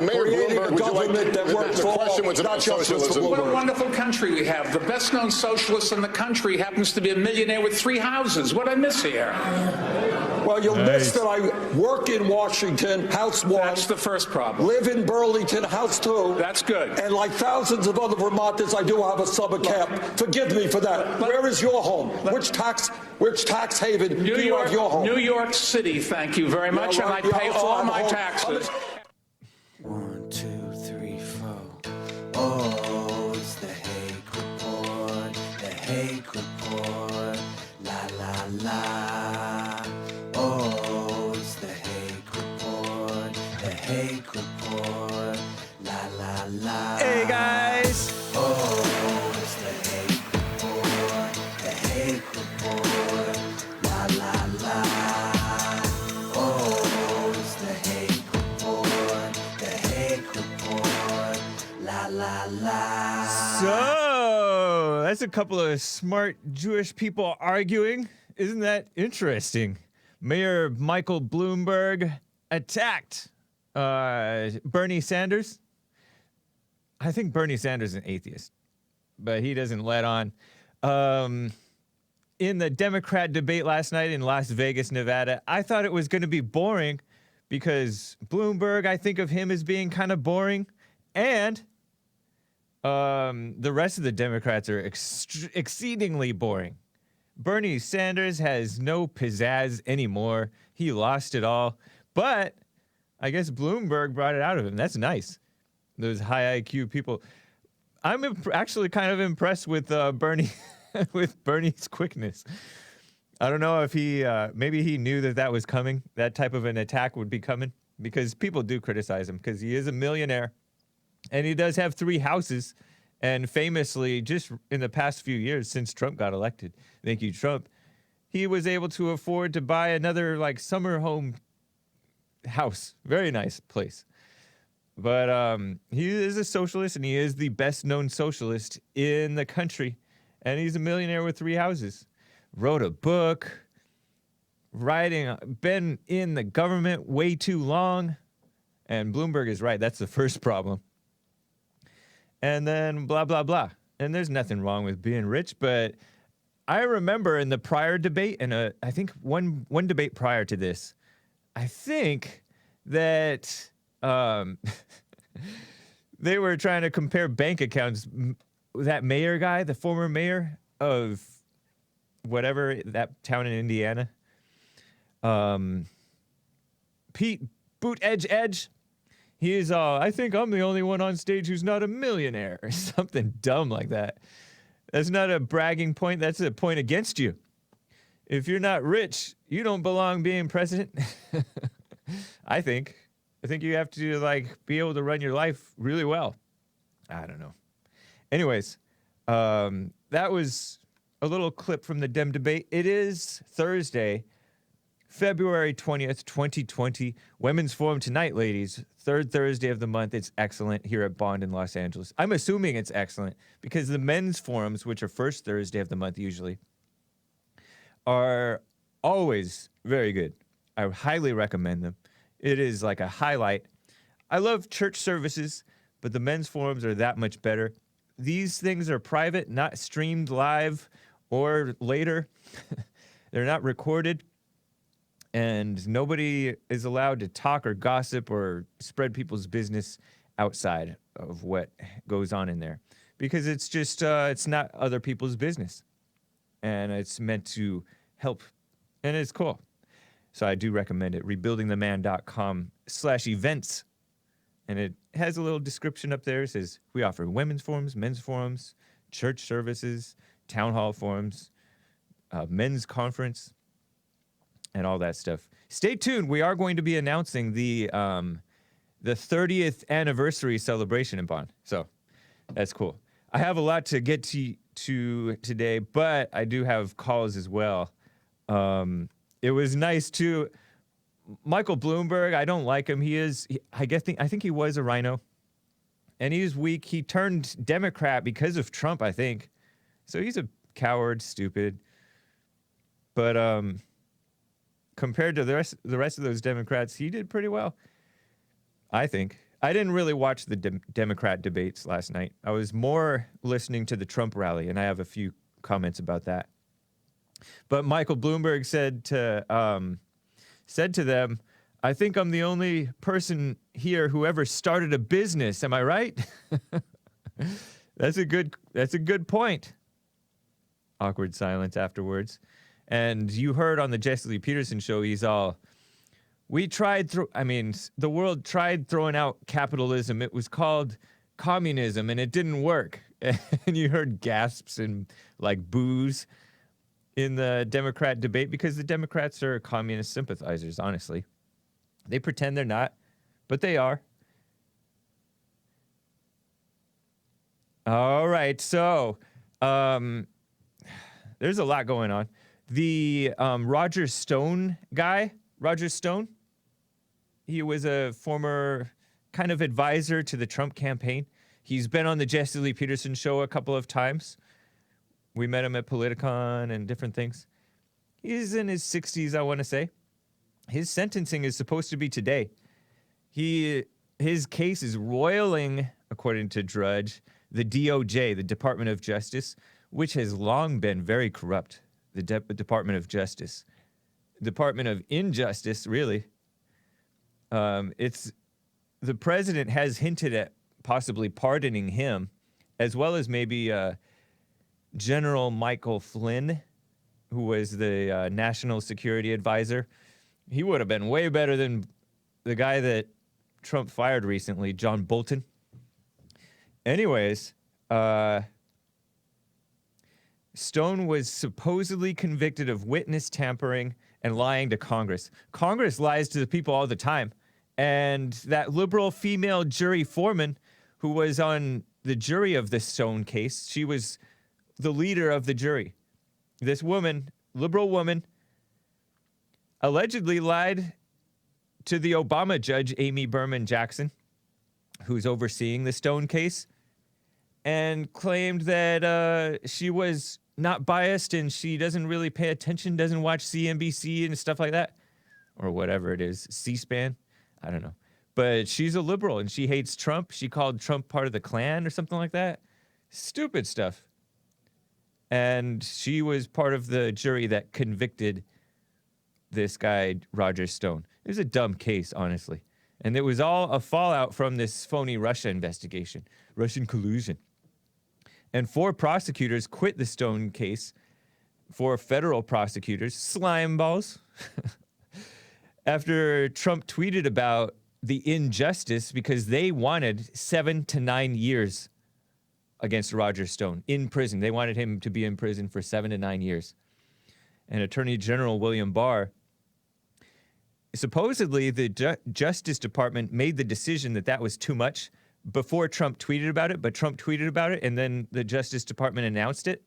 Mayor Bloomberg, would you like the question was about socialism. What a wonderful country we have. The best-known socialist in the country happens to be a millionaire with 3 houses. What I miss here? Well, you'll miss that I work in Washington, House 1. That's the first problem. Live in Burlington, House 2. That's good. And like thousands of other Vermonters, I do have a summer camp. Forgive me for that. Where is your home? Which tax haven do you have your home? New York City, thank you very much, and I pay all my taxes. 1, 2, 3, 4. Oh, it's the Hake Report. The Hake Report. La la la. Oh, it's the Hake Report. The Hake Report. La la la. Hey guys. Oh, it's the Hake Report. The Hake Report. La la la. Oh, it's the Hake Report. The Hake Report. La la la. So, that's a couple of smart Jewish people arguing. Isn't that interesting? Mayor Michael Bloomberg attacked Bernie Sanders. I think Bernie Sanders is an atheist, but he doesn't let on. In the Democrat debate last night in Las Vegas, Nevada, I thought it was going to be boring because Bloomberg, I think of him as being kind of boring, and the rest of the Democrats are exceedingly boring. Bernie Sanders has no pizzazz anymore. He lost it all, but I guess Bloomberg brought it out of him. That's nice. Those high IQ people. I'm actually kind of impressed with Bernie, with Bernie's quickness. I don't know if he, maybe he knew that was coming. That type of an attack would be coming because people do criticize him because he is a millionaire and he does have 3 houses. And famously, just in the past few years since Trump got elected, thank you, Trump, he was able to afford to buy another like summer home house. Very nice place. But he is a socialist, and he is the best-known socialist in the country. And he's a millionaire with 3 houses. Wrote a book, been in the government way too long. And Bloomberg is right. That's the first problem. And then blah, blah, blah. And there's nothing wrong with being rich, but I remember in the prior debate, and I think one debate prior to this, I think that they were trying to compare bank accounts. That mayor guy, the former mayor of whatever, that town in Indiana, Pete Buttigieg, he is, I think I'm the only one on stage who's not a millionaire, or something dumb like that. That's not a bragging point. That's a point against you. If you're not rich, you don't belong being president. I think you have to, like, be able to run your life really well. I don't know. Anyways, that was a little clip from the Dem Debate. It is Thursday, February 20th, 2020. Women's Forum tonight, ladies. 3rd Thursday of the month. It's excellent here at Bond in Los Angeles. I'm assuming it's excellent because the men's forums, which are first Thursday of the month usually, are always very good. I highly recommend them. It is like a highlight. I love church services, but the men's forums are that much better. These things are private, not streamed live or later. They're not recorded. And nobody is allowed to talk or gossip or spread people's business outside of what goes on in there. Because it's just, it's not other people's business. And it's meant to help. And it's cool. So I do recommend it. rebuildingtheman.com/events. And it has a little description up there. It says, we offer women's forums, men's forums, church services, town hall forums, men's conference, and all that stuff. Stay tuned. We are going to be announcing the 30th anniversary celebration in Bond. So that's cool. I have a lot to get to today, but I do have calls as well. It was nice to Michael Bloomberg. I don't like him. I think he was a rhino, and he's weak. He turned Democrat because of Trump, I think. So he's a coward, stupid. But compared to the rest of those Democrats, he did pretty well. I think. I didn't really watch the Democrat debates last night. I was more listening to the Trump rally, and I have a few comments about that. But Michael Bloomberg said to them, "I think I'm the only person here who ever started a business. Am I right?" That's a good point. Awkward silence afterwards. And you heard on the Jesse Lee Peterson show, he's all, the world tried throwing out capitalism. It was called communism, and it didn't work. And you heard gasps and like boos in the Democrat debate because the Democrats are communist sympathizers, honestly. They pretend they're not, but they are. All right, so there's a lot going on. The Roger Stone guy, Roger Stone, he was a former kind of advisor to the Trump campaign. He's been on the Jesse Lee Peterson show a couple of times. We met him at Politicon and different things. He's in his 60s, I want to say. His sentencing is supposed to be today. His case is roiling, according to Drudge, the DOJ, the Department of Justice, which has long been very corrupt. The Department of Justice. Department of Injustice, really. The president has hinted at possibly pardoning him, as well as maybe General Michael Flynn, who was the national security advisor. He would have been way better than the guy that Trump fired recently, John Bolton. Anyways, Stone was supposedly convicted of witness tampering and lying to Congress. Congress lies to the people all the time. And that liberal female jury foreman who was on the jury of this Stone case, she was the leader of the jury. This woman, liberal woman, allegedly lied to the Obama judge, Amy Berman Jackson, who's overseeing the Stone case, and claimed that she was not biased and she doesn't really pay attention, doesn't watch CNBC and stuff like that, or whatever it is, C-SPAN, I don't know. But she's a liberal and she hates Trump. She called Trump part of the Klan or something like that. Stupid stuff. And she was part of the jury that convicted this guy, Roger Stone. It was a dumb case, honestly. And it was all a fallout from this phony Russia investigation, Russian collusion. And 4 prosecutors quit the Stone case, 4 federal prosecutors, slime balls, after Trump tweeted about the injustice because they wanted 7 to 9 years against Roger Stone in prison. They wanted him to be in prison for 7 to 9 years. And Attorney General William Barr, supposedly the Justice Department made the decision that that was too much before Trump tweeted about it, but Trump tweeted about it and then the Justice Department announced it.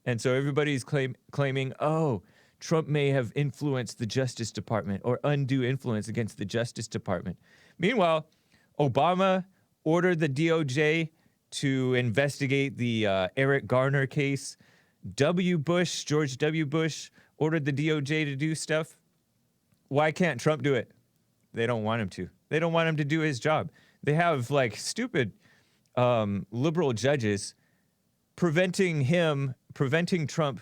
And so everybody's claiming, oh, Trump may have influenced the Justice Department or undue influence against the Justice Department. Meanwhile, Obama ordered the DOJ to investigate the Eric Garner case. George W. Bush ordered the DOJ to do stuff. Why can't Trump do it? They don't want him to. They don't want him to do his job. They have like stupid liberal judges preventing Trump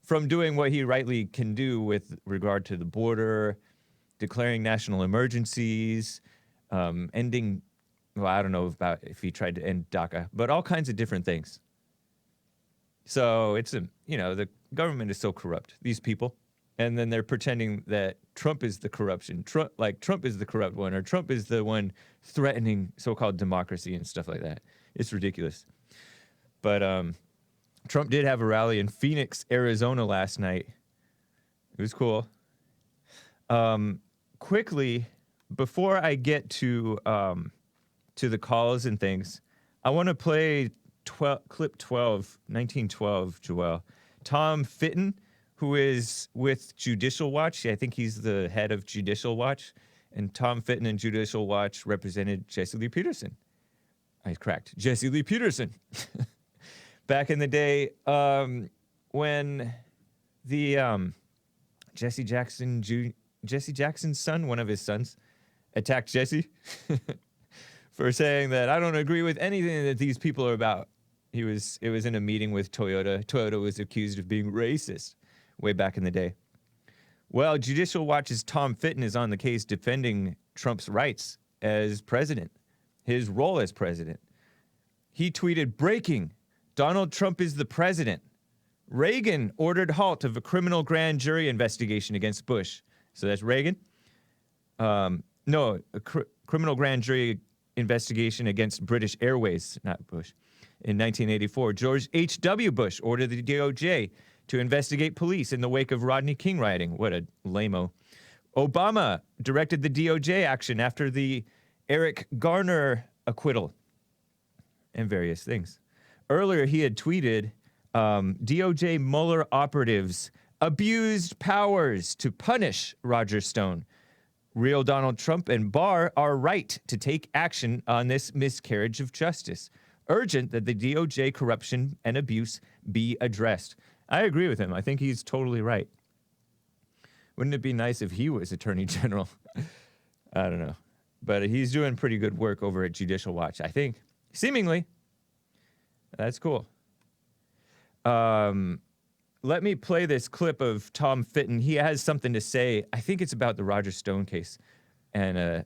from doing what he rightly can do with regard to the border, declaring national emergencies, ending, well, I don't know about if he tried to end DACA, but all kinds of different things. So it's the government is so corrupt, these people. And then they're pretending that Trump is the corruption. Trump is the corrupt one, or Trump is the one threatening so-called democracy and stuff like that. It's ridiculous. But Trump did have a rally in Phoenix, Arizona last night. It was cool. Quickly, before I get to the calls and things, I want to play clip 12, 1912, Joel. Tom Fitton, who is with Judicial Watch. I think he's the head of Judicial Watch. And Tom Fitton and Judicial Watch represented Jesse Lee Peterson. I correct. Jesse Lee Peterson. Back in the day when the Jesse Jackson's son, one of his sons, attacked Jesse for saying that I don't agree with anything that these people are about. It was in a meeting with Toyota. Toyota was accused of being racist way back in the day. Well, Judicial Watch's Tom Fitton is on the case defending Trump's rights as president, his role as president. He tweeted, breaking, Donald Trump is the president. Reagan ordered halt of a criminal grand jury investigation against Bush. So that's Reagan? No, a criminal grand jury investigation against British Airways, not Bush. In 1984, George H.W. Bush ordered the DOJ to investigate police in the wake of Rodney King rioting. What a lame-o. Obama directed the DOJ action after the Eric Garner acquittal and various things. Earlier, he had tweeted, DOJ Mueller operatives abused powers to punish Roger Stone. Real Donald Trump and Barr are right to take action on this miscarriage of justice. Urgent that the DOJ corruption and abuse be addressed. I agree with him. I think he's totally right. Wouldn't it be nice if he was Attorney General? I don't know. But he's doing pretty good work over at Judicial Watch, I think. Seemingly. That's cool. Let me play this clip of Tom Fitton. He has something to say. I think it's about the Roger Stone case and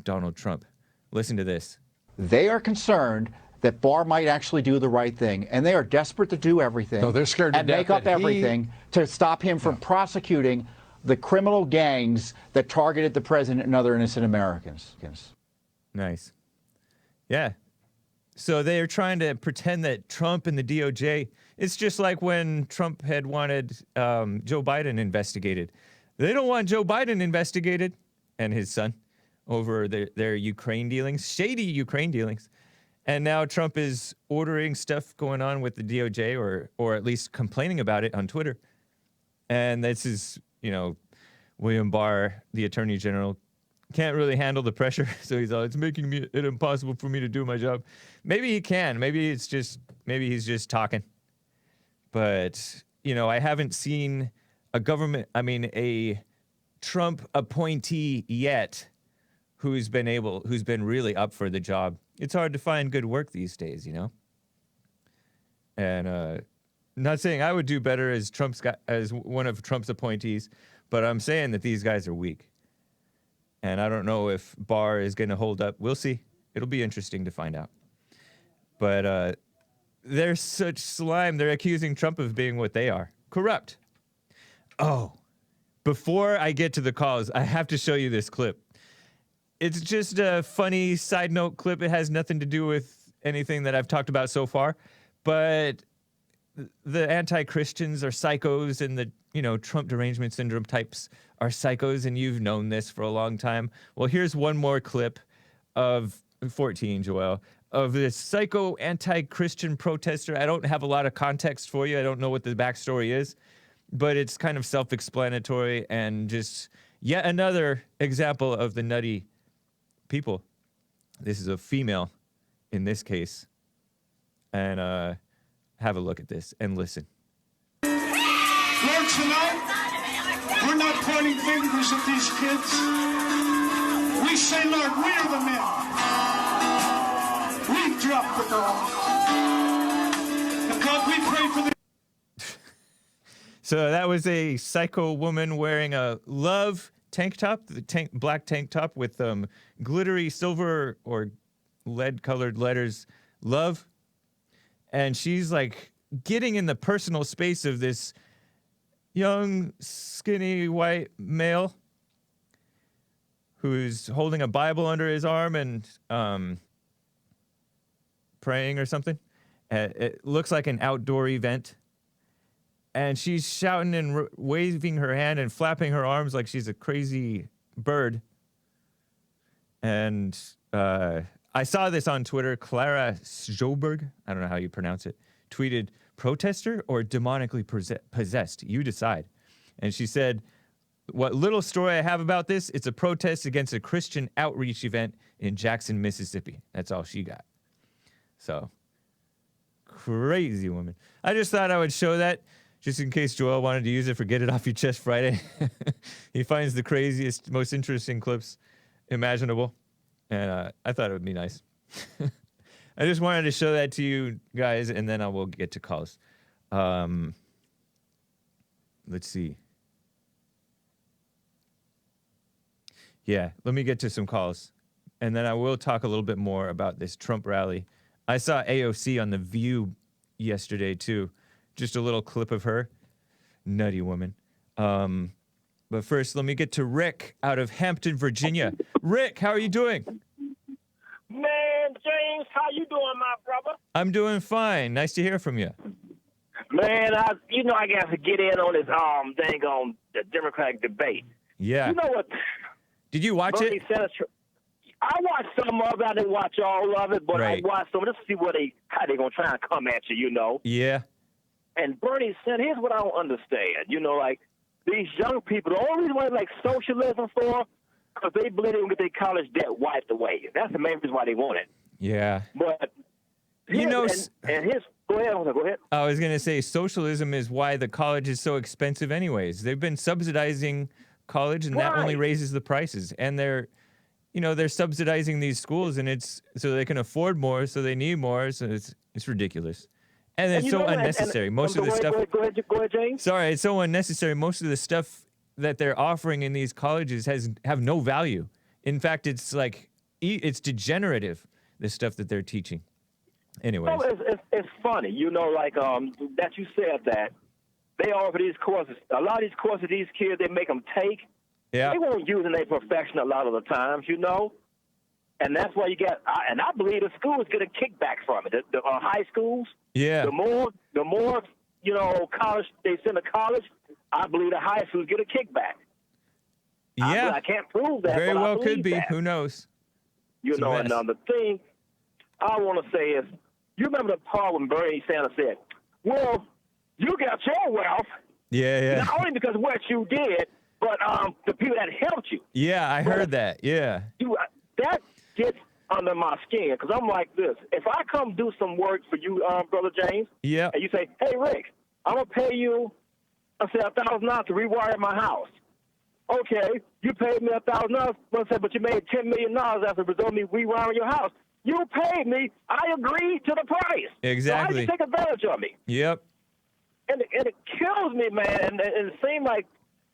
Donald Trump. Listen to this. They are concerned that Barr might actually do the right thing, and they are desperate to do everything. No, they're scared to and death make up that everything to stop him from prosecuting the criminal gangs that targeted the president and other innocent Americans. Nice. Yeah. So they're trying to pretend that Trump and the DOJ, it's just like when Trump had wanted Joe Biden investigated. They don't want Joe Biden investigated and his son over their Ukraine dealings, shady Ukraine dealings. And now Trump is ordering stuff going on with the DOJ or at least complaining about it on Twitter. And this is, William Barr, the Attorney General, can't really handle the pressure. So he's it's making it impossible for me to do my job. Maybe he can. Maybe he's just talking. But, I haven't seen a Trump appointee yet who's been really up for the job. It's hard to find good work these days, And not saying I would do better as one of Trump's appointees, but I'm saying that these guys are weak. And I don't know if Barr is going to hold up. We'll see. It'll be interesting to find out. But they're such slime. They're accusing Trump of being what they are. Corrupt. Oh, before I get to the calls, I have to show you this clip. It's just a funny side note clip. It has nothing to do with anything that I've talked about so far. But the anti-Christians are psychos and the, Trump derangement syndrome types are psychos, and you've known this for a long time. Well, here's one more clip of 14, Joel, of this psycho anti-Christian protester. I don't have a lot of context for you. I don't know what the backstory is, but it's kind of self-explanatory and just yet another example of the nutty people. This is a female in this case. And have a look at this and listen. Lord, tonight, we're not pointing fingers at these kids. We say, Lord, we are the men. We drop the ball. And God, we pray for the... So that was a psycho woman wearing a love tank top, black tank top with glittery silver or lead-colored letters, love. And she's like getting in the personal space of this young, skinny, white male who's holding a Bible under his arm and praying or something. It looks like an outdoor event. And she's shouting and waving her hand and flapping her arms like she's a crazy bird. And I saw this on Twitter. Clara Sjoberg, I don't know how you pronounce it, tweeted, protester or demonically possessed? You decide. And she said, what little story I have about this, it's a protest against a Christian outreach event in Jackson, Mississippi. That's all she got. So, crazy woman. I just thought I would show that just in case Joel wanted to use it for Get It Off Your Chest Friday. He finds the craziest, most interesting clips imaginable. And I thought it would be nice. I just wanted to show that to you guys, and then I will get to calls. Let's see. Yeah, let me get to some calls, and then I will talk a little bit more about this Trump rally. I saw AOC on The View yesterday, too. Just a little clip of her. Nutty woman. But first, let me get to Rick out of Hampton, Virginia. Rick, how are you doing? Man, James, how you doing, my brother? I'm doing fine. Nice to hear from you. Man, I got to get in on this dang on the Democratic debate. Yeah. You know what? Did you watch Bernie it? Sanders, I watched some of it. I didn't watch all of it, but Right. I watched some just to see how they gonna try and come at you, you know. Yeah. And Bernie said, here's what I don't understand. You know, like these young people, the only reason why they like socialism for, because they believe they can get their college debt wiped away. That's the main reason why they want it. Yeah. But You know, go ahead. I was going to say socialism is why the college is so expensive anyways. They've been subsidizing college, and that only Right. raises the prices. And they're subsidizing these schools, and it's so they can afford more, so they need more, so it's ridiculous. And it's so unnecessary. Most of the stuff. Go ahead, James. Sorry, it's so unnecessary. Most of the stuff that they're offering in these colleges have no value. In fact, it's like it's degenerative, the stuff that they're teaching. Anyways. No, it's funny, you know, like that you said that they offer these courses. A lot of these courses, these kids, they make them take. Yeah. They won't use in their profession a lot of the times, you know. And that's why you get. And I believe the schools get a kickback from it. The high schools. Yeah. The more college they send to college, I believe the high schools get a kickback. Yeah. I can't prove that. Very but well I believe could be. that. Who knows? You It's a know, mess. another thing I want to say is, you remember the part when Bernie Sanders said, well, you got your wealth, Yeah. not only because of what you did, but the people that helped you. Yeah, I heard that. Yeah. That gets under my skin, because I'm like this. If I come do some work for you, Brother James, Yeah. and you say, hey, Rick, I'm going to pay you, I said, $1,000 to rewire my house. Okay, you paid me $1,000, but you made $10 million as a result of me rewiring your house. You paid me. I agreed to the price. Exactly. So how you take advantage of me? Yep. And it kills me, man. And it seems like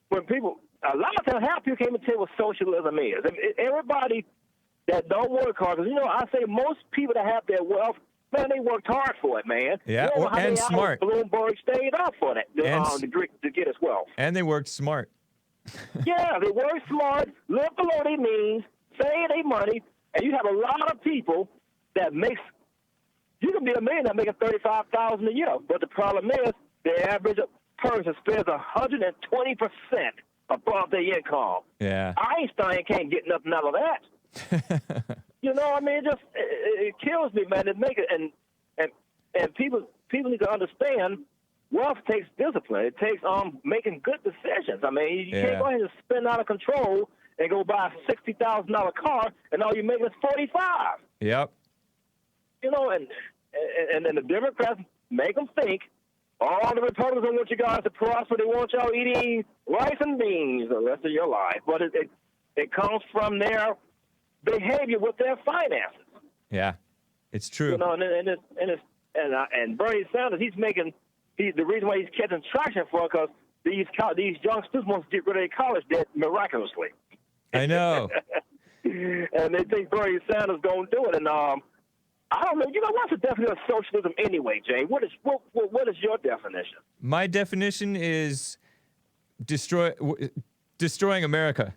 when people, a lot of times, half people can't even tell what socialism is. I mean, everybody that don't work hard, because, I say most people that have their wealth, man, they worked hard for it, man. Yeah, You know how and many hours smart. Bloomberg stayed up for that to get his wealth. And they worked smart. Yeah, they work smart, live below their means, save their money, and you have a lot of people that you can be a millionaire making $35,000 a year, but the problem is the average person spends 120% above their income. Yeah. Einstein can't get nothing out of that. It kills me, man. And people need to understand. Wealth takes discipline. It takes making good decisions. I mean, you can't go ahead and spend out of control and go buy a $60,000 car, and all you make is $45,000. Yep. And then the Democrats make them think all the Republicans want you guys to prosper. They want y'all eating rice and beans the rest of your life. But it comes from their behavior with their finances. Yeah, it's true. And Bernie Sanders, the reason why he's catching traction for it, because these youngsters want to get rid of their college debt miraculously. I know. And they think Bernie Sanders going to do it. And I don't know. What's the definition of socialism anyway, Jay? What is your definition? My definition is destroying America.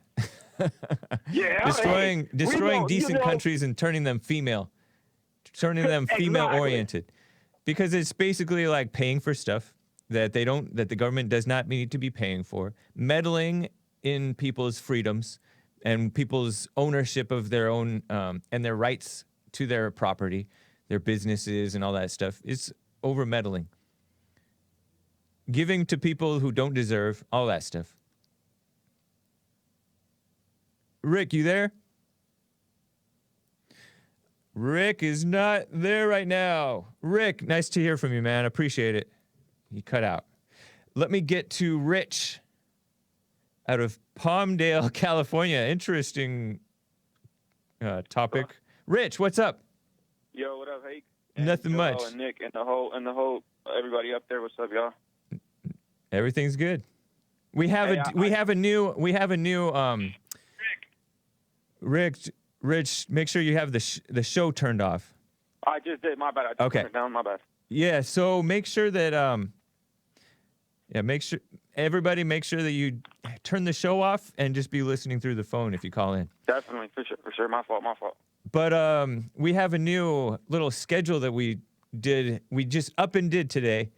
Yeah. destroying decent know, countries and turning them female-oriented. Because it's basically like paying for stuff that the government does not need to be paying for, meddling in people's freedoms and people's ownership of their own and their rights to their property, their businesses and all that stuff. It's over meddling. Giving to people who don't deserve, all that stuff. Rick, you there? Rick is not there right now. Rick, nice to hear from you, man. Appreciate it. You cut out. Let me get to Rich out of Palmdale, California. Interesting topic. Rich, what's up? Nothing Joel much. And Nick and the whole everybody up there. What's up, y'all? Everything's good. We have a new Rich, make sure you have the show turned off. I just did. My bad. I just turned it down. My bad. Yeah, so make sure that everybody make sure that you turn the show off and just be listening through the phone if you call in. Definitely, for sure. My fault. But we have a new little schedule that we just up and did today,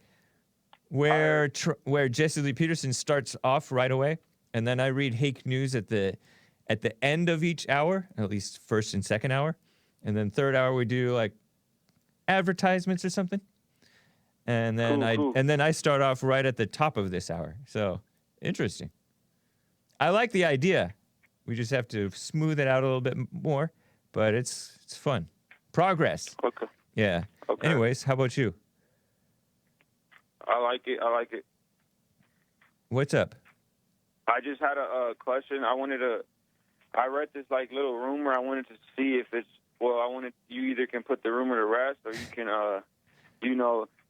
where Jesse Lee Peterson starts off right away, and then I read Hake News at the end of each hour, at least first and second hour, and then third hour we do like advertisements or something, and then I start off right at the top of this hour. So interesting. I like the idea. We just have to smooth it out a little bit more, but it's fun. Progress. Okay. Yeah. Okay. Anyways, how about you? I like it. What's up? I just had a question. I read this like little rumor. I wanted to see if you either can put the rumor to rest or you can,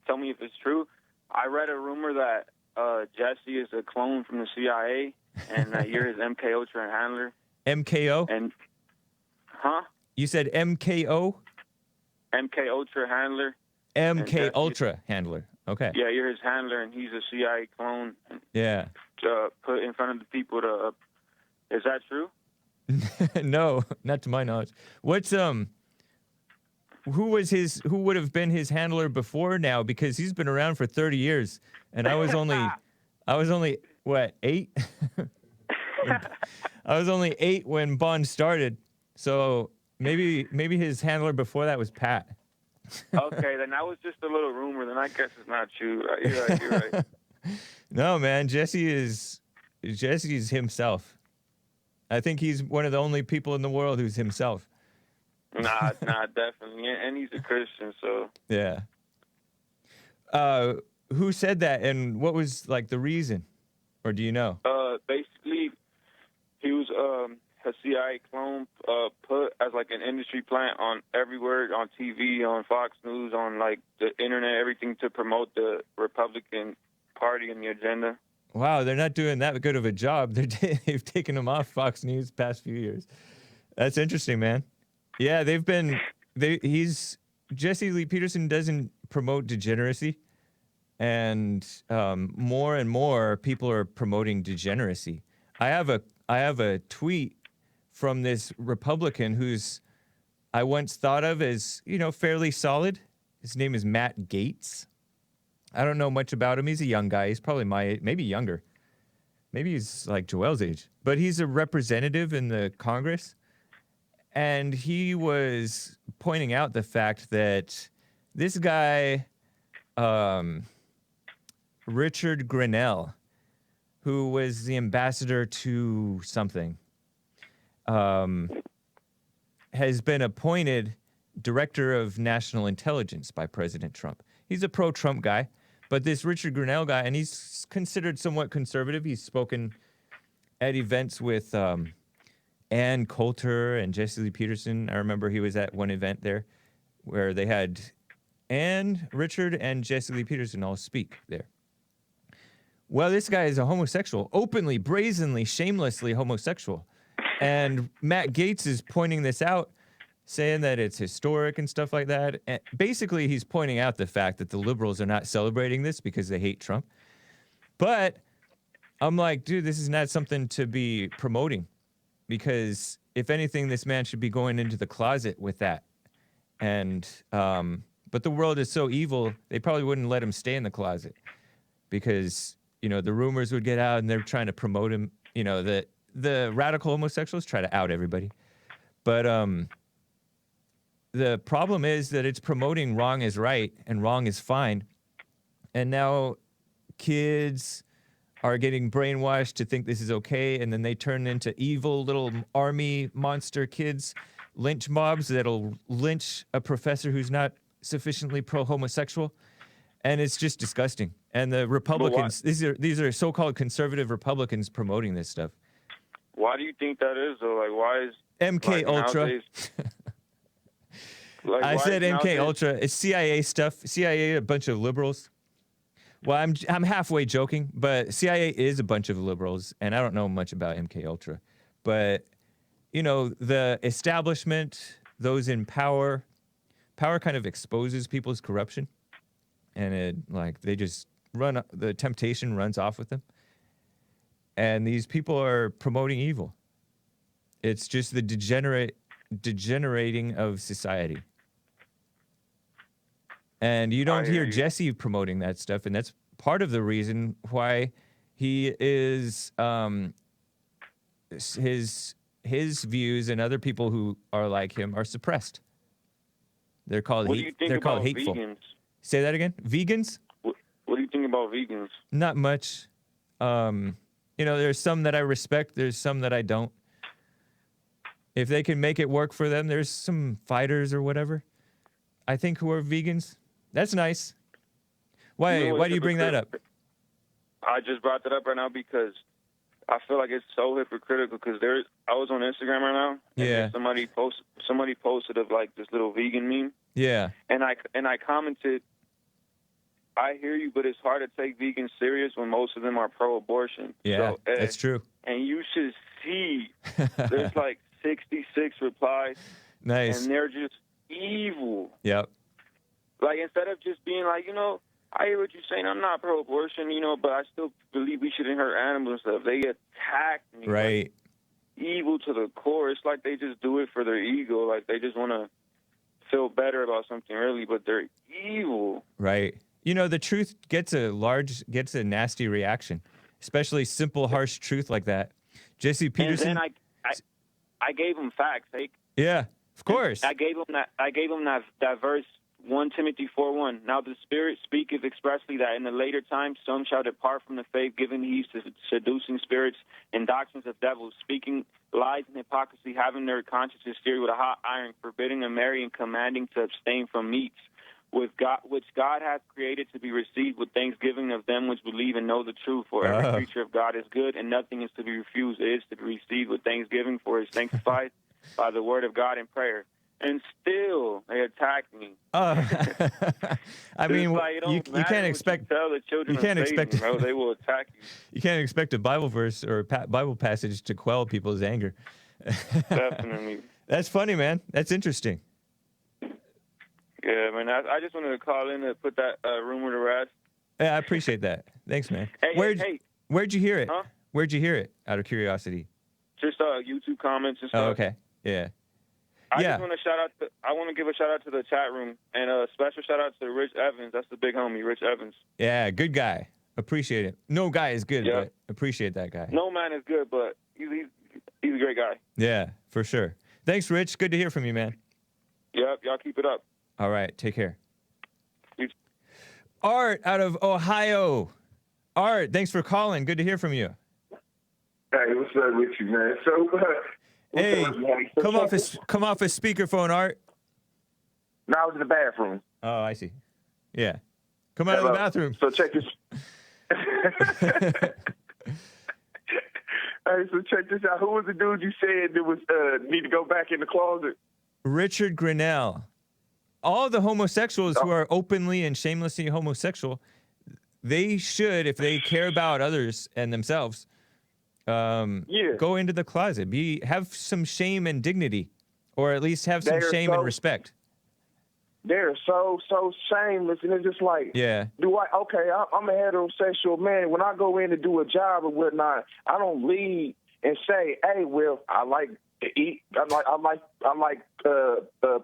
tell me if it's true. I read a rumor that Jesse is a clone from the CIA and that you're his MK Ultra handler. MKO? And, huh? You said MKO? MK Ultra handler. MK Ultra handler. Okay. Yeah, you're his handler, and he's a CIA clone. Yeah. Put in front of the people to. Is that true? No, not to my knowledge. What's who would have been his handler before now? Because he's been around for 30 years, and I was only what, 8? I was only 8 when Bond started, so maybe his handler before that was Pat. Okay, then that was just a little rumor. Then I guess it's not true. You're right. No, man, Jesse's himself. I think he's one of the only people in the world who's himself. Nah, definitely. And he's a Christian, so. Yeah. Who said that, and what was like the reason, or do you know? Basically, he was a CIA clone put as like an industry plant on everywhere, on TV, on Fox News, on like the internet, everything to promote the Republican Party and the agenda. Wow, they're not doing that good of a job. They've taken him off Fox News past few years. That's interesting, man. Yeah, Jesse Lee Peterson doesn't promote degeneracy, and more and more people are promoting degeneracy. I have a tweet from this Republican who's I once thought of as, fairly solid. His name is Matt Gaetz. I don't know much about him. He's a young guy. He's probably my age, maybe younger. Maybe he's like Joel's age. But he's a representative in the Congress. And he was pointing out the fact that this guy, Richard Grenell, who was the ambassador to something, has been appointed director of national intelligence by President Trump. He's a pro-Trump guy, but this Richard Grenell guy, and he's considered somewhat conservative. He's spoken at events with Ann Coulter and Jesse Lee Peterson. I remember he was at one event there where they had Ann, Richard, and Jesse Lee Peterson all speak there. Well, this guy is a homosexual, openly, brazenly, shamelessly homosexual. And Matt Gaetz is pointing this out, saying that it's historic and stuff like that. And basically, he's pointing out the fact that the liberals are not celebrating this because they hate Trump. But I'm like, dude, this is not something to be promoting, because if anything, this man should be going into the closet with that. And but the world is so evil, they probably wouldn't let him stay in the closet because, the rumors would get out and they're trying to promote him. The radical homosexuals try to out everybody. But the problem is that it's promoting wrong is right and wrong is fine. And now kids are getting brainwashed to think this is okay, and then they turn into evil little army monster kids, lynch mobs that'll lynch a professor who's not sufficiently pro-homosexual. And it's just disgusting. And the Republicans, these are so-called conservative Republicans promoting this stuff. Why do you think that is, though? Like, why is MK Ultra? Like, I why said is MK nowadays- Ultra. It's CIA stuff. CIA, a bunch of liberals. Well, I'm halfway joking, but CIA is a bunch of liberals, and I don't know much about MK Ultra, but you know, the establishment, those in power kind of exposes people's corruption, and it like they just the temptation runs off with them, and these people are promoting evil. It's just the degenerating of society. And you don't hear Jesse promoting that stuff, and that's part of the reason why he is his views and other people who are like him are suppressed. They're called What do you think they're called about hateful. vegans? Say that again? Vegans? What do you think about vegans? Not much. You know, there's some that I respect, there's some that I don't. If they can make it work for them, there's some fighters or whatever, I think, who are vegans. That's nice. Why You know why do you bring that up? I just brought that up right now because I feel like it's so hypocritical. Because I was on Instagram right now, and Yeah. somebody posted of like this little vegan meme, Yeah. and I commented, I hear you, but it's hard to take vegans serious when most of them are pro-abortion. Yeah, So, that's true. And you should see, there's like 66 replies, Nice. and they're just evil. Yep. Like, instead of just being like, you know, I hear what you're saying, I'm not pro-abortion, you know, but I still believe we shouldn't hurt animals and stuff. They attack me. Right. Like, evil to the core. It's like they just do it for their ego. Like, they just want to feel better about something, really, but they're evil. Right. You know, the truth gets a nasty reaction, especially simple, harsh truth like that. Jesse Peterson. And then I gave him facts, Hake. Yeah, of course. I gave him that verse, 1 Timothy 4:1. Now the Spirit speaketh expressly that in the later times some shall depart from the faith, giving heed to seducing spirits and doctrines of devils, speaking lies and hypocrisy, having their consciences seared with a hot iron, forbidding to marry and commanding to abstain from meats, which God hath created to be received with thanksgiving of them which believe and know the truth. For every creature of God is good, and nothing is to be refused. It is to be received with thanksgiving, for it is sanctified by the word of God and prayer. And still, they attack me. I mean, like, you can't expect. Tell the children you can't of Satan, expect. bro, they will attack you. You can't expect a Bible verse or a Bible passage to quell people's anger. Definitely. That's funny, man. That's interesting. Yeah, man. I just wanted to call in to put that rumor to rest. Yeah, I appreciate that. Thanks, man. Hey, Where'd you hear it? Huh? Where'd you hear it? Out of curiosity. Just YouTube comments and stuff. Oh, okay. Yeah. I just want to I want to give a shout out to the chat room, and a special shout out to Rich Evans. That's the big homie, Rich Evans. Yeah, good guy. Appreciate it. No guy is good, Yeah. but appreciate that guy. No man is good, but he's a great guy. Yeah, for sure. Thanks, Rich. Good to hear from you, man. Yep, y'all keep it up. All right, take care. You- Art out of Ohio. Art, thanks for calling. Good to hear from you. Hey, what's up with you, man? So, Hey, come off a speakerphone, Art. No, I was in the bathroom. Oh, I see. Yeah. Come out of the bathroom. So check this. Hey, so check this out. Who was the dude you said that was need to go back in the closet? Richard Grenell. All the homosexuals who are openly and shamelessly homosexual, they should, if they care about others and themselves, go into the closet. Have some shame and dignity, or at least have some shame and respect. They're so shameless, and it's just like, I'm a heterosexual man. When I go in to do a job or whatnot, I don't lead and say, hey, well, I like to eat. I like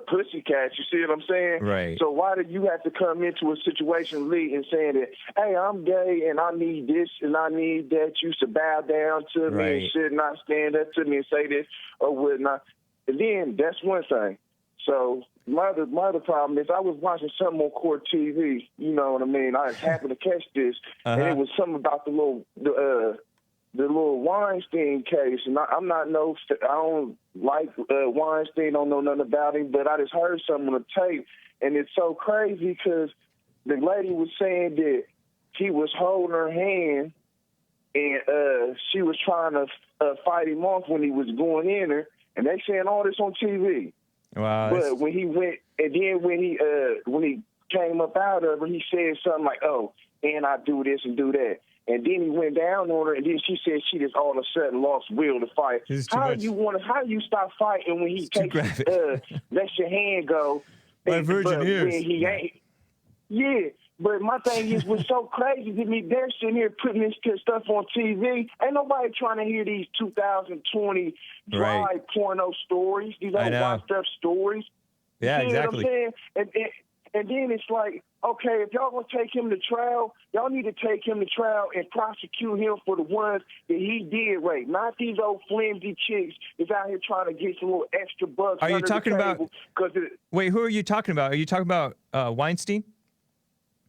pussycats. You see what I'm saying? Right. So why do you have to come into a situation lead and saying that, hey, I'm gay and I need this and I need that? You should bow down to me and should not stand up to me and say this or whatnot. And then that's one thing. So my other problem is I was watching something on Court TV. You know what I mean? I happened to catch this, and it was something about the little Weinstein case. And I don't like Weinstein. Don't know nothing about him, but I just heard something on the tape, and it's so crazy because the lady was saying that he was holding her hand, and she was trying to fight him off when he was going in her, and they saying all this on TV. Wow. But when he went, and then when he came up out of it, he said something like, "Oh, and I do this and do that." And then he went down on her, and then she said she just all of a sudden lost will to fight. How you stop fighting when he takes lets your hand go? My virgin ears. When he ain't. Yeah, but my thing is, what's so crazy to me, they're sitting here putting this stuff on TV. Ain't nobody trying to hear these 2020 dry porno stories, these old washed up stories. Yeah, you see exactly. what I'm saying? And then it's like, okay, if y'all gonna take him to trial, y'all need to take him to trial and prosecute him for the ones that he did rape, not these old flimsy chicks that's out here trying to get some little extra bucks. Are you talking about? Wait, who are you talking about? Are you talking about Weinstein?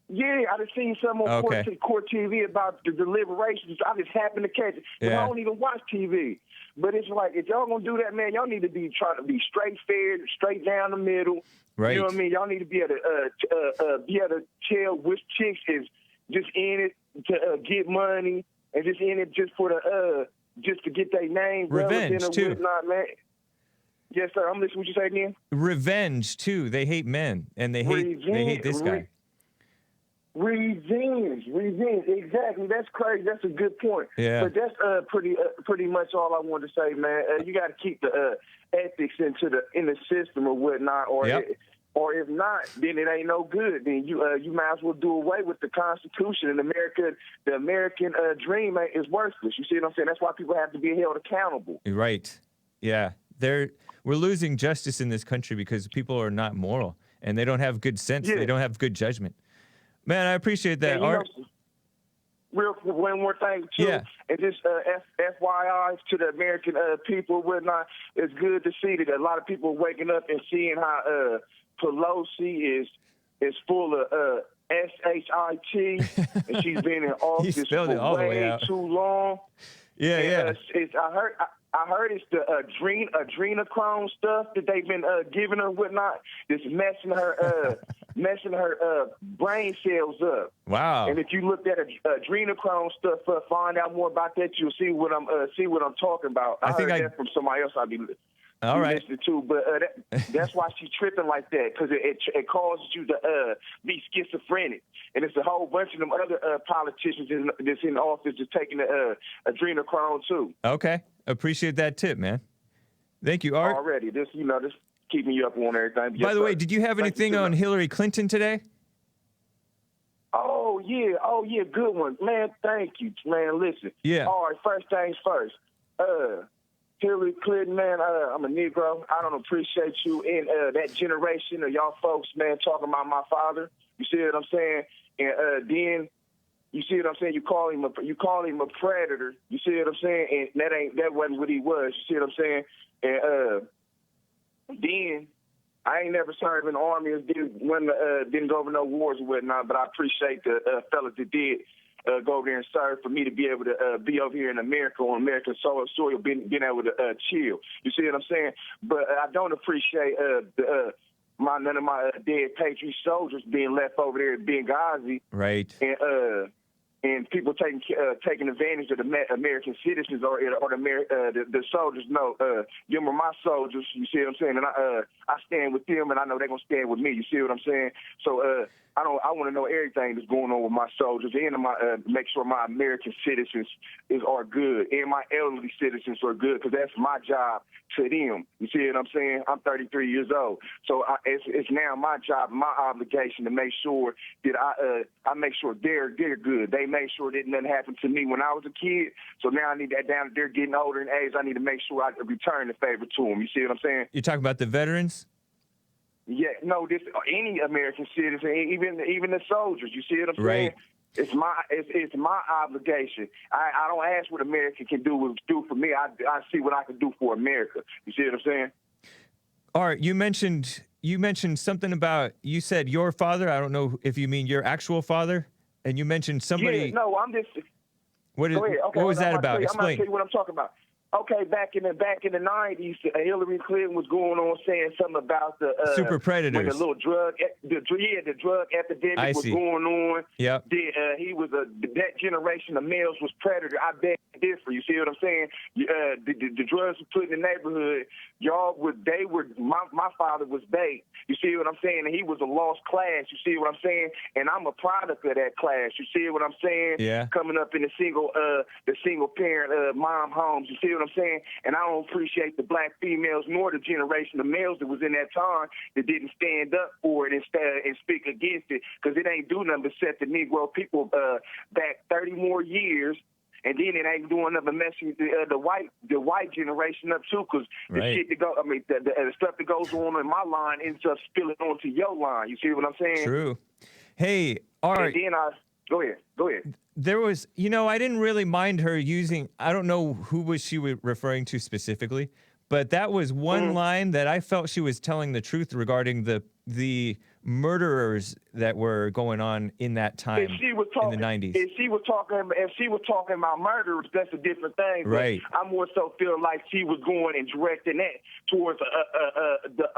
Yeah, I just seen some on court TV about the deliberations. I just happened to catch it. But I don't even watch TV. But it's like, if y'all gonna do that, man, y'all need to be trying to be straight fair, straight down the middle. Right. You know what I mean? Y'all need to be able to tell which chicks is just in it to get money and just in it just for the just to get their name. Revenge too. Whatnot, man. Yes, sir. I'm listening. What you say again? Revenge too. They hate men, and they hate this guy. Revenge, exactly. That's crazy. That's a good point. Yeah. But that's pretty much all I wanted to say, man. You got to keep the ethics in the system or whatnot, or if not, then it ain't no good. Then you might as well do away with the Constitution. And the American dream is worthless. You see what I'm saying? That's why people have to be held accountable. Right. Yeah. We're losing justice in this country because people are not moral and they don't have good sense. Yeah. They don't have good judgment. Man, I appreciate that, Art. One more thing, too, and just FYI to the American people and whatnot, it's good to see that a lot of people are waking up and seeing how Pelosi is full of S-H-I-T, and she's been in office for way too long. Yeah. I heard it's the adrenochrome stuff that they've been giving her, whatnot. It's messing her brain cells up. Wow! And if you looked at adrenochrome stuff, find out more about that, you'll see what I'm talking about. I heard that from somebody else. Listening to, but that's why she's tripping like that, because it causes you to be schizophrenic. And it's a whole bunch of them other politicians that's in office just taking the adrenochrome too. Okay, appreciate that tip, man. Thank you, Art. Already, just keeping you up on everything. By the way, did you have anything on Hillary Clinton today? Oh yeah, good one, man. Thank you, man. Listen, all right. First things first. Hillary Clinton, man, I'm a Negro. I don't appreciate you in that generation of y'all folks, man, talking about my father. You see what I'm saying? And then you see what I'm saying? You call him a predator. You see what I'm saying? And that wasn't what he was. You see what I'm saying? And then I ain't never served in the army, didn't go over no wars or whatnot, but I appreciate the fellas that did go over there and serve for me to be able to be over here in America on American soil, being able to chill. You see what I'm saying? But I don't appreciate none of my dead Patriot soldiers being left over there at Benghazi. Right. And people taking advantage of the American citizens or the soldiers. No, them are my soldiers. You see what I'm saying? And I stand with them, and I know they're gonna stand with me. You see what I'm saying? So I want to know everything that's going on with my soldiers, and make sure my American citizens are good, and my elderly citizens are good, because that's my job to them. You see what I'm saying? I'm 33 years old, so it's now my job, my obligation to make sure that I make sure they're good. They made sure that nothing happened to me when I was a kid. So now I need that down. They're getting older in age. I need to make sure I return the favor to them. You see what I'm saying? You're talking about the veterans? Yeah, no, any American citizen, even the soldiers. You see what I'm saying? It's my obligation. I don't ask what America can do for me. I see what I can do for America. You see what I'm saying? All right, you mentioned something about, you said your father. I don't know if you mean your actual father. And you mentioned somebody. Yeah, no, I'm just. What was that about? Explain. I'm gonna tell you what I'm talking about. Okay, back in the 90s, Hillary Clinton was going on saying something about the super predators. When the little drug epidemic was going on. Yeah. He was that generation of males was predator. I beg to differ. You see what I'm saying? The drugs were put in the neighborhood. my father was baked. You see what I'm saying? And he was a lost class. You see what I'm saying? And I'm a product of that class. You see what I'm saying? Yeah. Coming up in the single parent mom homes. You see what I'm saying? And I don't appreciate the black females nor the generation of males that was in that time that didn't stand up for it and speak against it, because it ain't do nothing but set the Negro people back 30 more years. And then it ain't doing nothing but messing the white generation up too, because the shit that the stuff that goes on in my line ends up spilling onto your line. You see what I'm saying? True. Hey, Art. And then go ahead. There was, I didn't really mind her using. I don't know who was she referring to specifically, but that was one line that I felt she was telling the truth regarding the murderers that were going on in that time in the 90s. If she was talking about murderers, that's a different thing. Right. I more so feel like she was going and directing that towards the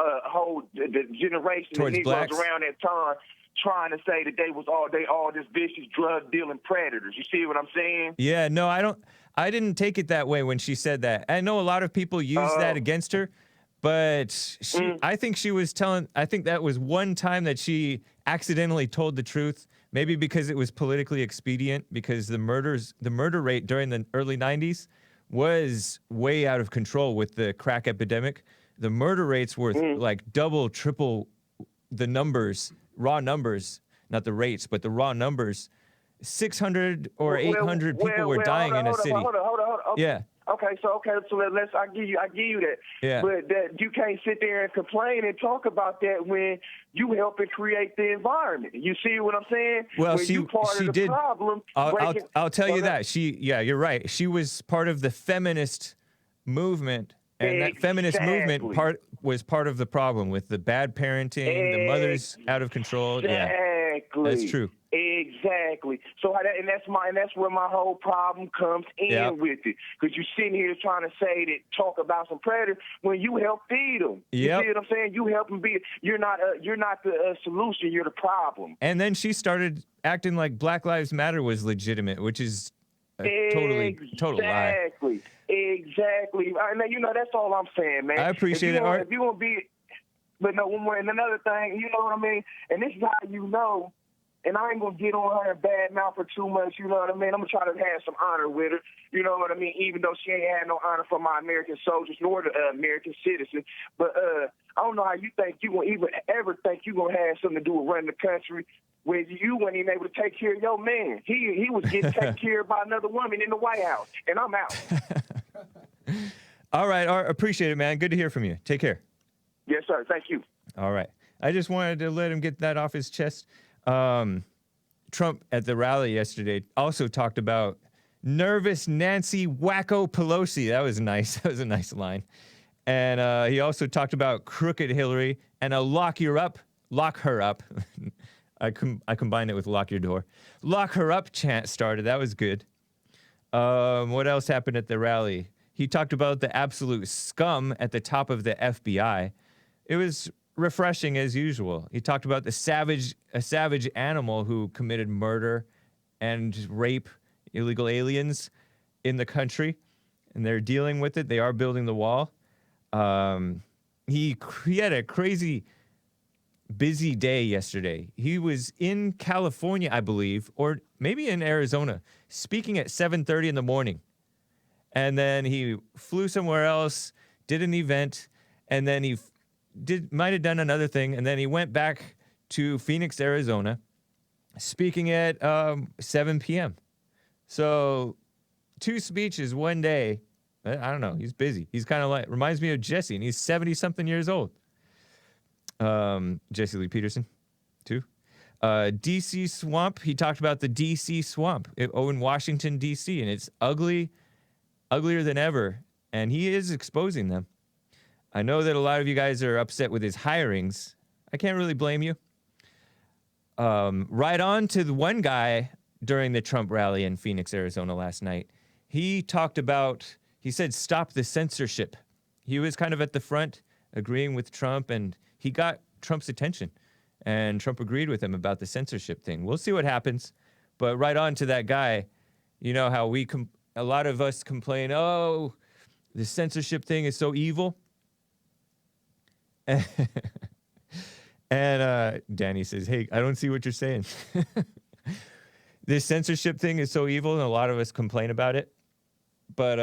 generation towards of Negroes blacks around that time, trying to say that they all this vicious drug dealing predators. You see what I'm saying? Yeah, no, I didn't take it that way when she said that. I know a lot of people use that against her, but I think that was one time that she accidentally told the truth, maybe because it was politically expedient, because the murder rate during the early 90s was way out of control with the crack epidemic. The murder rates were like double, triple the numbers, raw numbers, not the rates, but the raw numbers. 600 or 800 people were dying in a city. Hold on. Yeah. Okay, so I give you that. Yeah. But that you can't sit there and complain and talk about that when you helping create the environment. You see what I'm saying? Well, when she did. Problem, I'll tell you that. You're right. She was part of the feminist movement, and that feminist movement was part of the problem with the bad parenting, the mothers out of control. Exactly. Yeah, that's true. Exactly. So that's where my whole problem comes in with it, because you're sitting here trying to talk about some predators when you help feed them. You see what I'm saying? You help them be. You're not the solution. You're the problem. And then she started acting like Black Lives Matter was legitimate, which is a total lie. Exactly. That's all I'm saying, man. I appreciate it, Art. If you want to be, but no, one more. And another thing, you know what I mean? And this is how you know. And I ain't going to get on her and badmouth her too much, you know what I mean? I'm going to try to have some honor with her, you know what I mean? Even though she ain't had no honor for my American soldiers nor the American citizens. But I don't know how you think you going to even ever think you going to have something to do with running the country when you weren't even able to take care of your man. He was getting taken care of by another woman in the White House, and I'm out. All right, Art, appreciate it, man. Good to hear from you. Take care. Yes, sir. Thank you. All right. I just wanted to let him get that off his chest. Trump at the rally yesterday also talked about nervous Nancy Wacko Pelosi. That was nice. That was a nice line. And he also talked about crooked Hillary and a lock her up. I combined it with lock your door. Lock her up chant started. That was good. What else happened at the rally? He talked about the absolute scum at the top of the FBI. It was refreshing as usual. He talked about a savage animal who committed murder and rape, illegal aliens in the country, and they're dealing with it. They are building the wall. He had a crazy busy day yesterday. He was in California, I believe, or maybe in Arizona, speaking at 7:30 in the morning. And then he flew somewhere else, did an event, and then he might have done another thing, and then he went back to Phoenix, Arizona, speaking at 7 p.m. So 2 speeches one day. I don't know. He's busy. He's kind of like, reminds me of Jesse, and he's 70-something years old. Jesse Lee Peterson, too. D.C. swamp. He talked about the D.C. swamp in Washington, D.C., and it's uglier than ever, and he is exposing them. I know that a lot of you guys are upset with his hirings. I can't really blame you. Right on to the one guy during the Trump rally in Phoenix, Arizona last night. He said, stop the censorship. He was kind of at the front agreeing with Trump, and he got Trump's attention. And Trump agreed with him about the censorship thing. We'll see what happens. But right on to that guy, you know how a lot of us complain, oh, the censorship thing is so evil. And Danny says, hey, I don't see what you're saying. This censorship thing is so evil, and a lot of us complain about it. But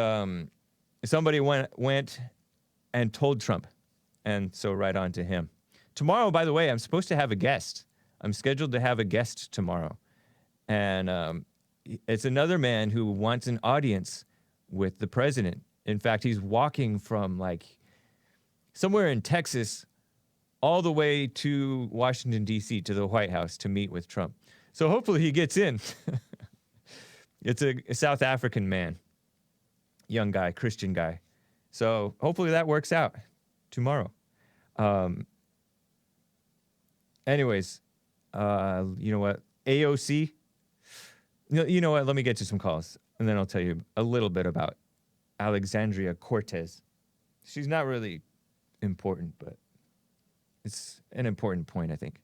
somebody went and told Trump, and so right on to him. Tomorrow, by the way, I'm supposed to have a guest. I'm scheduled to have a guest tomorrow. And it's another man who wants an audience with the president. In fact, he's walking from like somewhere in Texas all the way to Washington, D.C., to the White House to meet with Trump. So hopefully he gets in. It's a South African man, young guy, Christian guy. So hopefully that works out tomorrow. Anyways, you know what? AOC. You know what? Let me get to some calls, and then I'll tell you a little bit about Alexandria Cortez. She's not really important, but it's an important point, I think.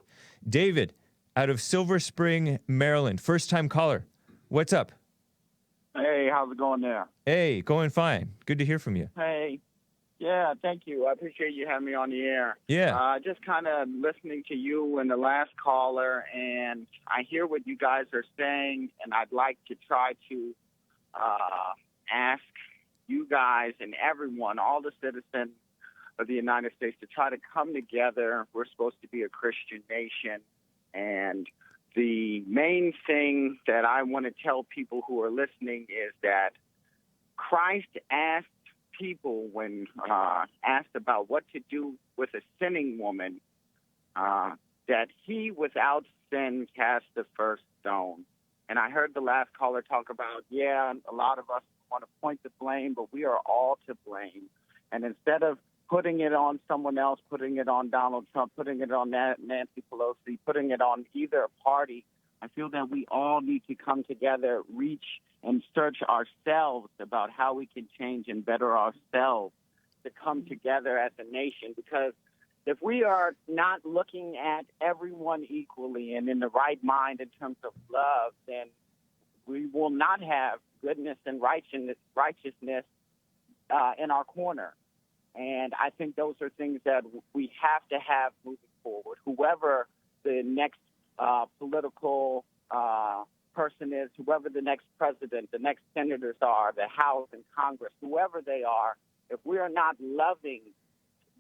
David, out of Silver Spring, Maryland, first-time caller. What's up? Hey, how's it going there? Hey, going fine. Good to hear from you. Hey. Yeah, thank you. I appreciate you having me on the air. Yeah. Just kind of listening to you and the last caller, and I hear what you guys are saying, and I'd like to try to ask you guys and everyone, all the citizens of the United States, to try to come together. We're supposed to be a Christian nation, and the main thing that I want to tell people who are listening is that Christ asked people when asked about what to do with a sinning woman, that he without sin cast the first stone. And I heard the last caller talk about, a lot of us want to point the blame, but we are all to blame. And instead of putting it on someone else, putting it on Donald Trump, putting it on Nancy Pelosi, putting it on either party, I feel that we all need to come together, reach and search ourselves about how we can change and better ourselves to come together as a nation. Because if we are not looking at everyone equally and in the right mind in terms of love, then we will not have goodness and righteousness in our corner. And I think those are things that we have to have moving forward. Whoever the next political person is, whoever the next president, the next senators are, the House and Congress, whoever they are, if we are not loving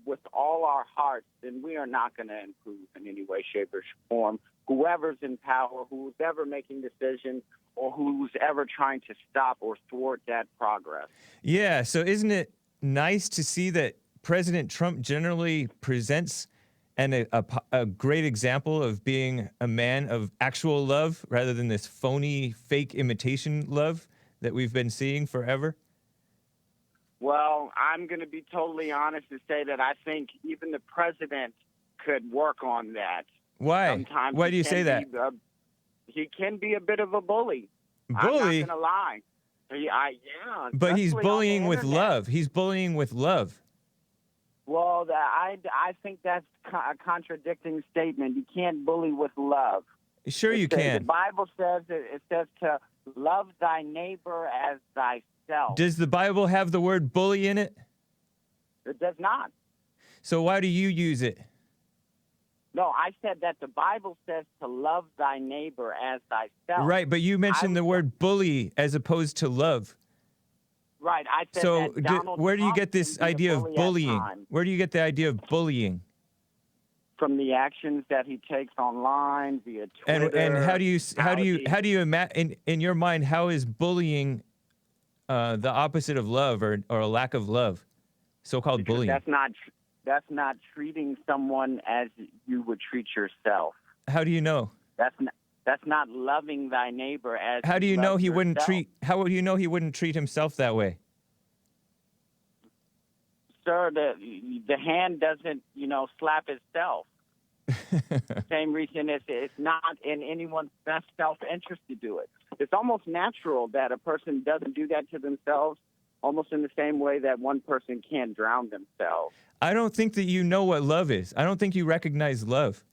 with all our hearts, then we are not going to improve in any way, shape, or form. Whoever's in power, who's ever making decisions, or who's ever trying to stop or thwart that progress. Yeah, so isn't it nice to see that President Trump generally presents a great example of being a man of actual love rather than this phony, fake imitation love that we've been seeing forever? Well, I'm going to be totally honest and say that I think even the president could work on that. Why? Sometimes Why do you say that? He can be a bit of a bully. Bully? I'm not going to lie. But he's especially on bullying the with internet. love. He's bullying with love. Well, I think that's a contradicting statement. You can't bully with love. Sure you can. The Bible says it says to love thy neighbor as thyself. Does the Bible have the word bully in it? It does not. So why do you use it? No, I said that the Bible says to love thy neighbor as thyself. Right, but you mentioned the word bully as opposed to love. Right, I said So that Donald where do you Trump get this can be a idea of bully at bullying? times. Where do you get the idea of bullying? From the actions that he takes online via Twitter. And how do you imagine in your mind, how is bullying the opposite of love or a lack of love? So-called Because bullying. That's not treating someone as you would treat yourself. How do you know? That's not loving thy neighbor as How do you know he wouldn't yourself. how would you know he wouldn't treat himself that way? Sir, the hand doesn't, slap itself. Same reason it's not in anyone's best self-interest to do it. It's almost natural that a person doesn't do that to themselves, almost in the same way that one person can't drown themselves. I don't think that you know what love is. I don't think you recognize love.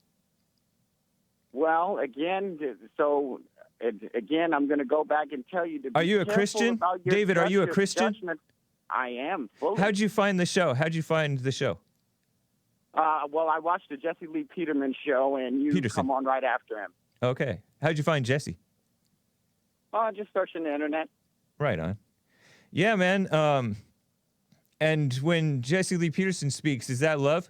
Well, again, I'm going to go back and tell you to be Are you a careful Christian? about your David, are you a judgment- Christian? judgment. I am. Fully. How'd you find the show? How'd you find the show? Well, I watched the Jesse Lee Peterman show, and you come on right after him. Okay. How'd you find Jesse? Just searching the internet. Right on. Yeah, man. And when Jesse Lee Peterson speaks, is that love?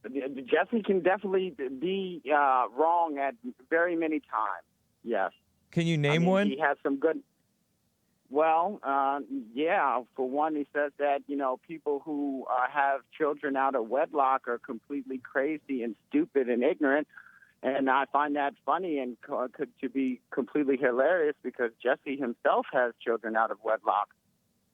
Jesse can definitely be wrong at very many times. Yes. Can you name one? He has some good. Well, yeah. For one, he says that people who have children out of wedlock are completely crazy and stupid and ignorant, and I find that funny and could to be completely hilarious because Jesse himself has children out of wedlock.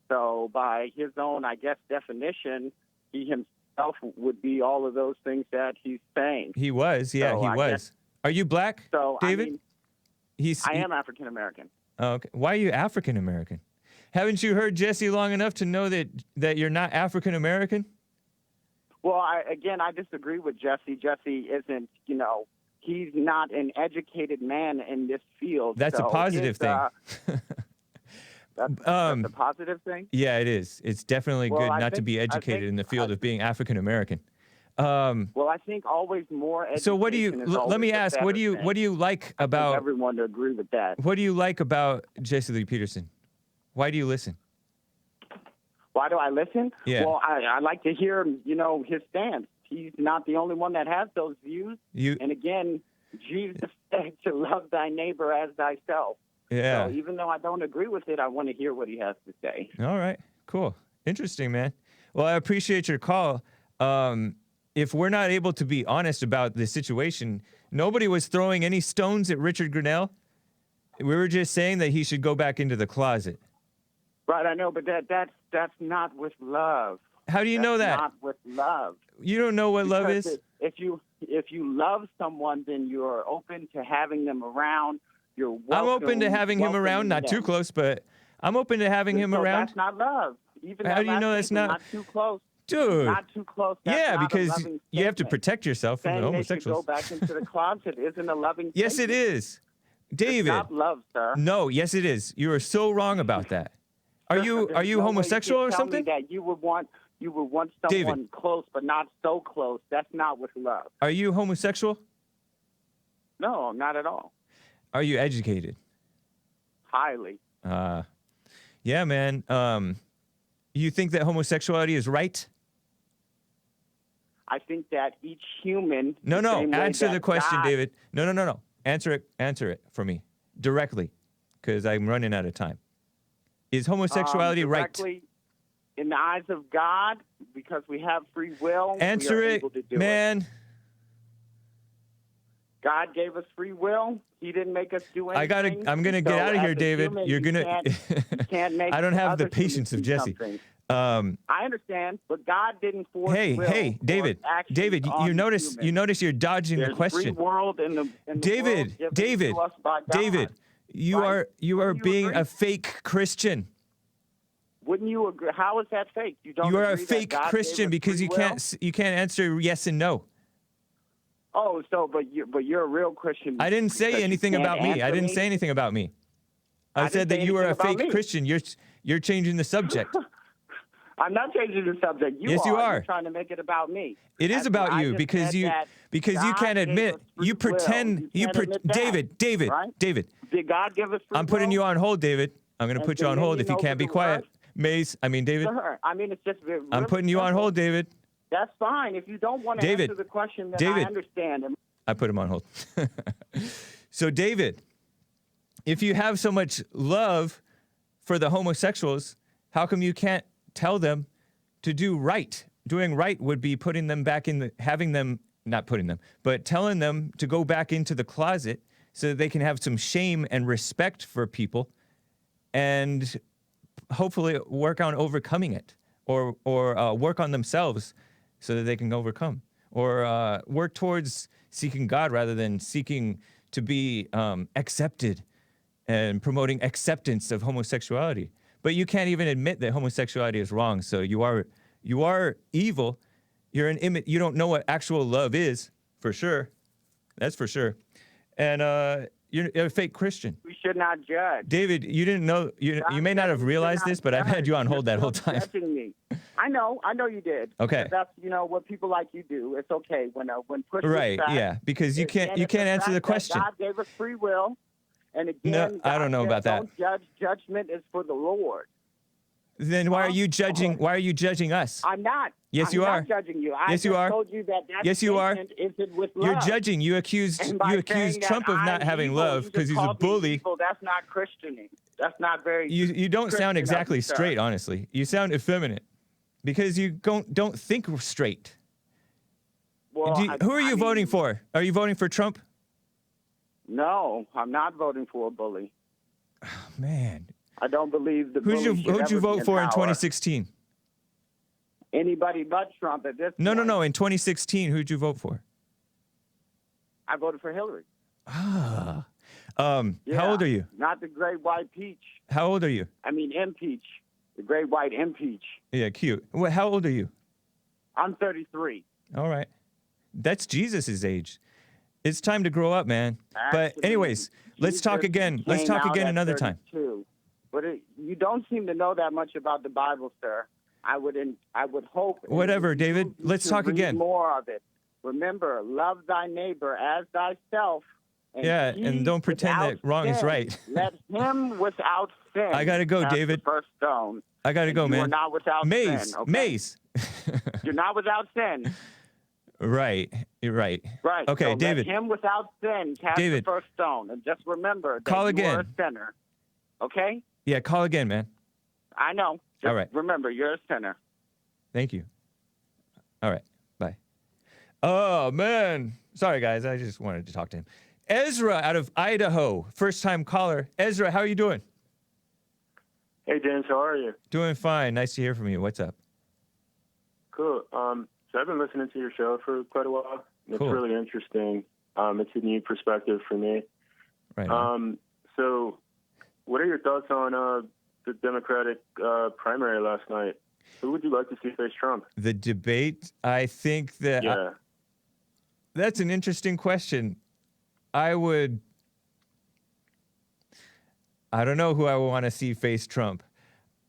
So by his own, I guess, definition, he himself would be all of those things that he's saying. He was, yeah, so he was. Are you black, David? I am African American. Oh, okay. Why are you African American? Haven't you heard Jesse long enough to know that you're not African American? Well, I disagree with Jesse. Jesse isn't, he's not an educated man in this field. That's a positive thing. That's a positive thing? Yeah, it is. It's definitely good not to be educated in the field of being African American. Well, I think always more education. So what do you? Let me ask. What do you like about? I everyone to agree with that. What do you like about Jesse Lee Peterson? Why do you listen? Why do I listen? Yeah. Well, I like to hear his stance. He's not the only one that has those views. And again, Jesus said to love thy neighbor as thyself. Yeah. So even though I don't agree with it, I want to hear what he has to say. All right. Cool. Interesting, man. Well, I appreciate your call. If we're not able to be honest about the situation, nobody was throwing any stones at Richard Grenell. We were just saying that he should go back into the closet. Right, I know, but that's not with love. How do you know that? Not with love. You don't know what love is? If you love someone, then you're open to having them around. You're welcome, I'm open to having him around, not too close, but I'm open to having him around. That's not love. Even how do you know that's not too close? Dude. Not too close. That's yeah, not because you have to protect yourself from the homosexuals. Go back into the closet isn't a loving Yes, statement. it is. David. It's not love, sir. No, yes, it is. You are so wrong about that. Are you homosexual or something? That you would want someone David. close, but not so close. That's not with love. Are you homosexual? No, not at all. Are you educated? Highly. Yeah, man. You think that homosexuality is right? I think that each human. No. Answer the question, David. No. Answer it for me directly, because I'm running out of time. Is homosexuality right? In the eyes of God, because we have free will. Answer it, man. God gave us free will. He didn't make us do anything. I'm gonna get out of here, David. You're gonna. You can't make. I don't have the patience of Jesse. I understand, but God didn't force. Hey, David. You notice you're dodging the question. Free world in the David, world given to us by God. David, you are being a fake Christian. Wouldn't you agree? How is that fake? You are a fake Christian because you can't answer yes and no. Oh, but you're a real Christian. I didn't say anything about me. I didn't say anything about me. I said that you were a fake Christian. You're changing the subject. I'm not changing the subject. Yes, you are. You're trying to make it about me. It is about you because you can't admit. You pretend. David. Did God give us free will? I'm putting you on hold, David. I'm going to put you on hold if you can't be quiet. David. Sure. it's just. I'm putting you on hold, David. That's fine. If you don't want to answer the question, then I understand. I put him on hold. So, David, if you have so much love for the homosexuals, how come you can't tell them to do right? Doing right would be putting them back in telling them to go back into the closet so that they can have some shame and respect for people and hopefully work on overcoming it or work on themselves so that they can overcome or work towards seeking God rather than seeking to be accepted and promoting acceptance of homosexuality. But you can't even admit that homosexuality is wrong. So you are evil. You're an you don't know what actual love is, for sure. That's for sure. And You're a fake Christian. We should not judge. David, you didn't know. You may not have realized this, but I've had you on hold that whole time. Judging me. I know you did. Okay. But that's what people like you do. It's okay when push Right. back, Yeah. Because you can't answer the question. God gave us free will, and again, No, I don't know about that. Don't judge. Judgment is for the Lord. Then why are you judging? Why are you judging us? I'm not. Yes, you are. I'm not judging you. Yes, you are. Told you that yes, you are. Isn't with love. You're judging. You accused Trump of not having love because he's a bully. Evil. That's not Christianing. That's not very. You don't sound exactly straight, honestly. You sound effeminate because you don't think straight. Well, who are you voting for? Are you voting for Trump? No, I'm not voting for a bully. Oh, man. I don't believe the Who'd you vote for in 2016? Anybody but Trump at this point. No. In 2016, who'd you vote for? I voted for Hillary. Ah. How old are you? Not the great white peach. How old are you? I mean, impeach. The great white impeach. Yeah, cute. How old are you? I'm 33. All right. That's Jesus's age. It's time to grow up, man. Actually, but anyways, let's talk again. Let's talk again another time. But you don't seem to know that much about the Bible, sir. I would hope. Whatever, David. Let's talk again. More of it. Remember, love thy neighbor as thyself. And don't pretend that wrong is right. Let him without sin. I gotta go, cast David. The first stone. I gotta go, man. You're not without sin. Okay? Maze. You're not without sin. Right. You're right. Right. Okay, so David. Let him without sin cast the first stone, and just remember that call again. You're a sinner. Okay. Yeah, call again, man. I know. Just all right. Remember, you're a sinner. Thank you. All right. Bye. Oh, man. Sorry, guys. I just wanted to talk to him. Ezra out of Idaho, first-time caller. Ezra, how are you doing? Hey, James. How are you? Doing fine. Nice to hear from you. What's up? Cool. So I've been listening to your show for quite a while. It's really interesting. It's a new perspective for me. Right. So what are your thoughts on the Democratic primary last night? Who would you like to see face Trump? The debate, I think that... Yeah. That's an interesting question. I don't know who I would want to see face Trump.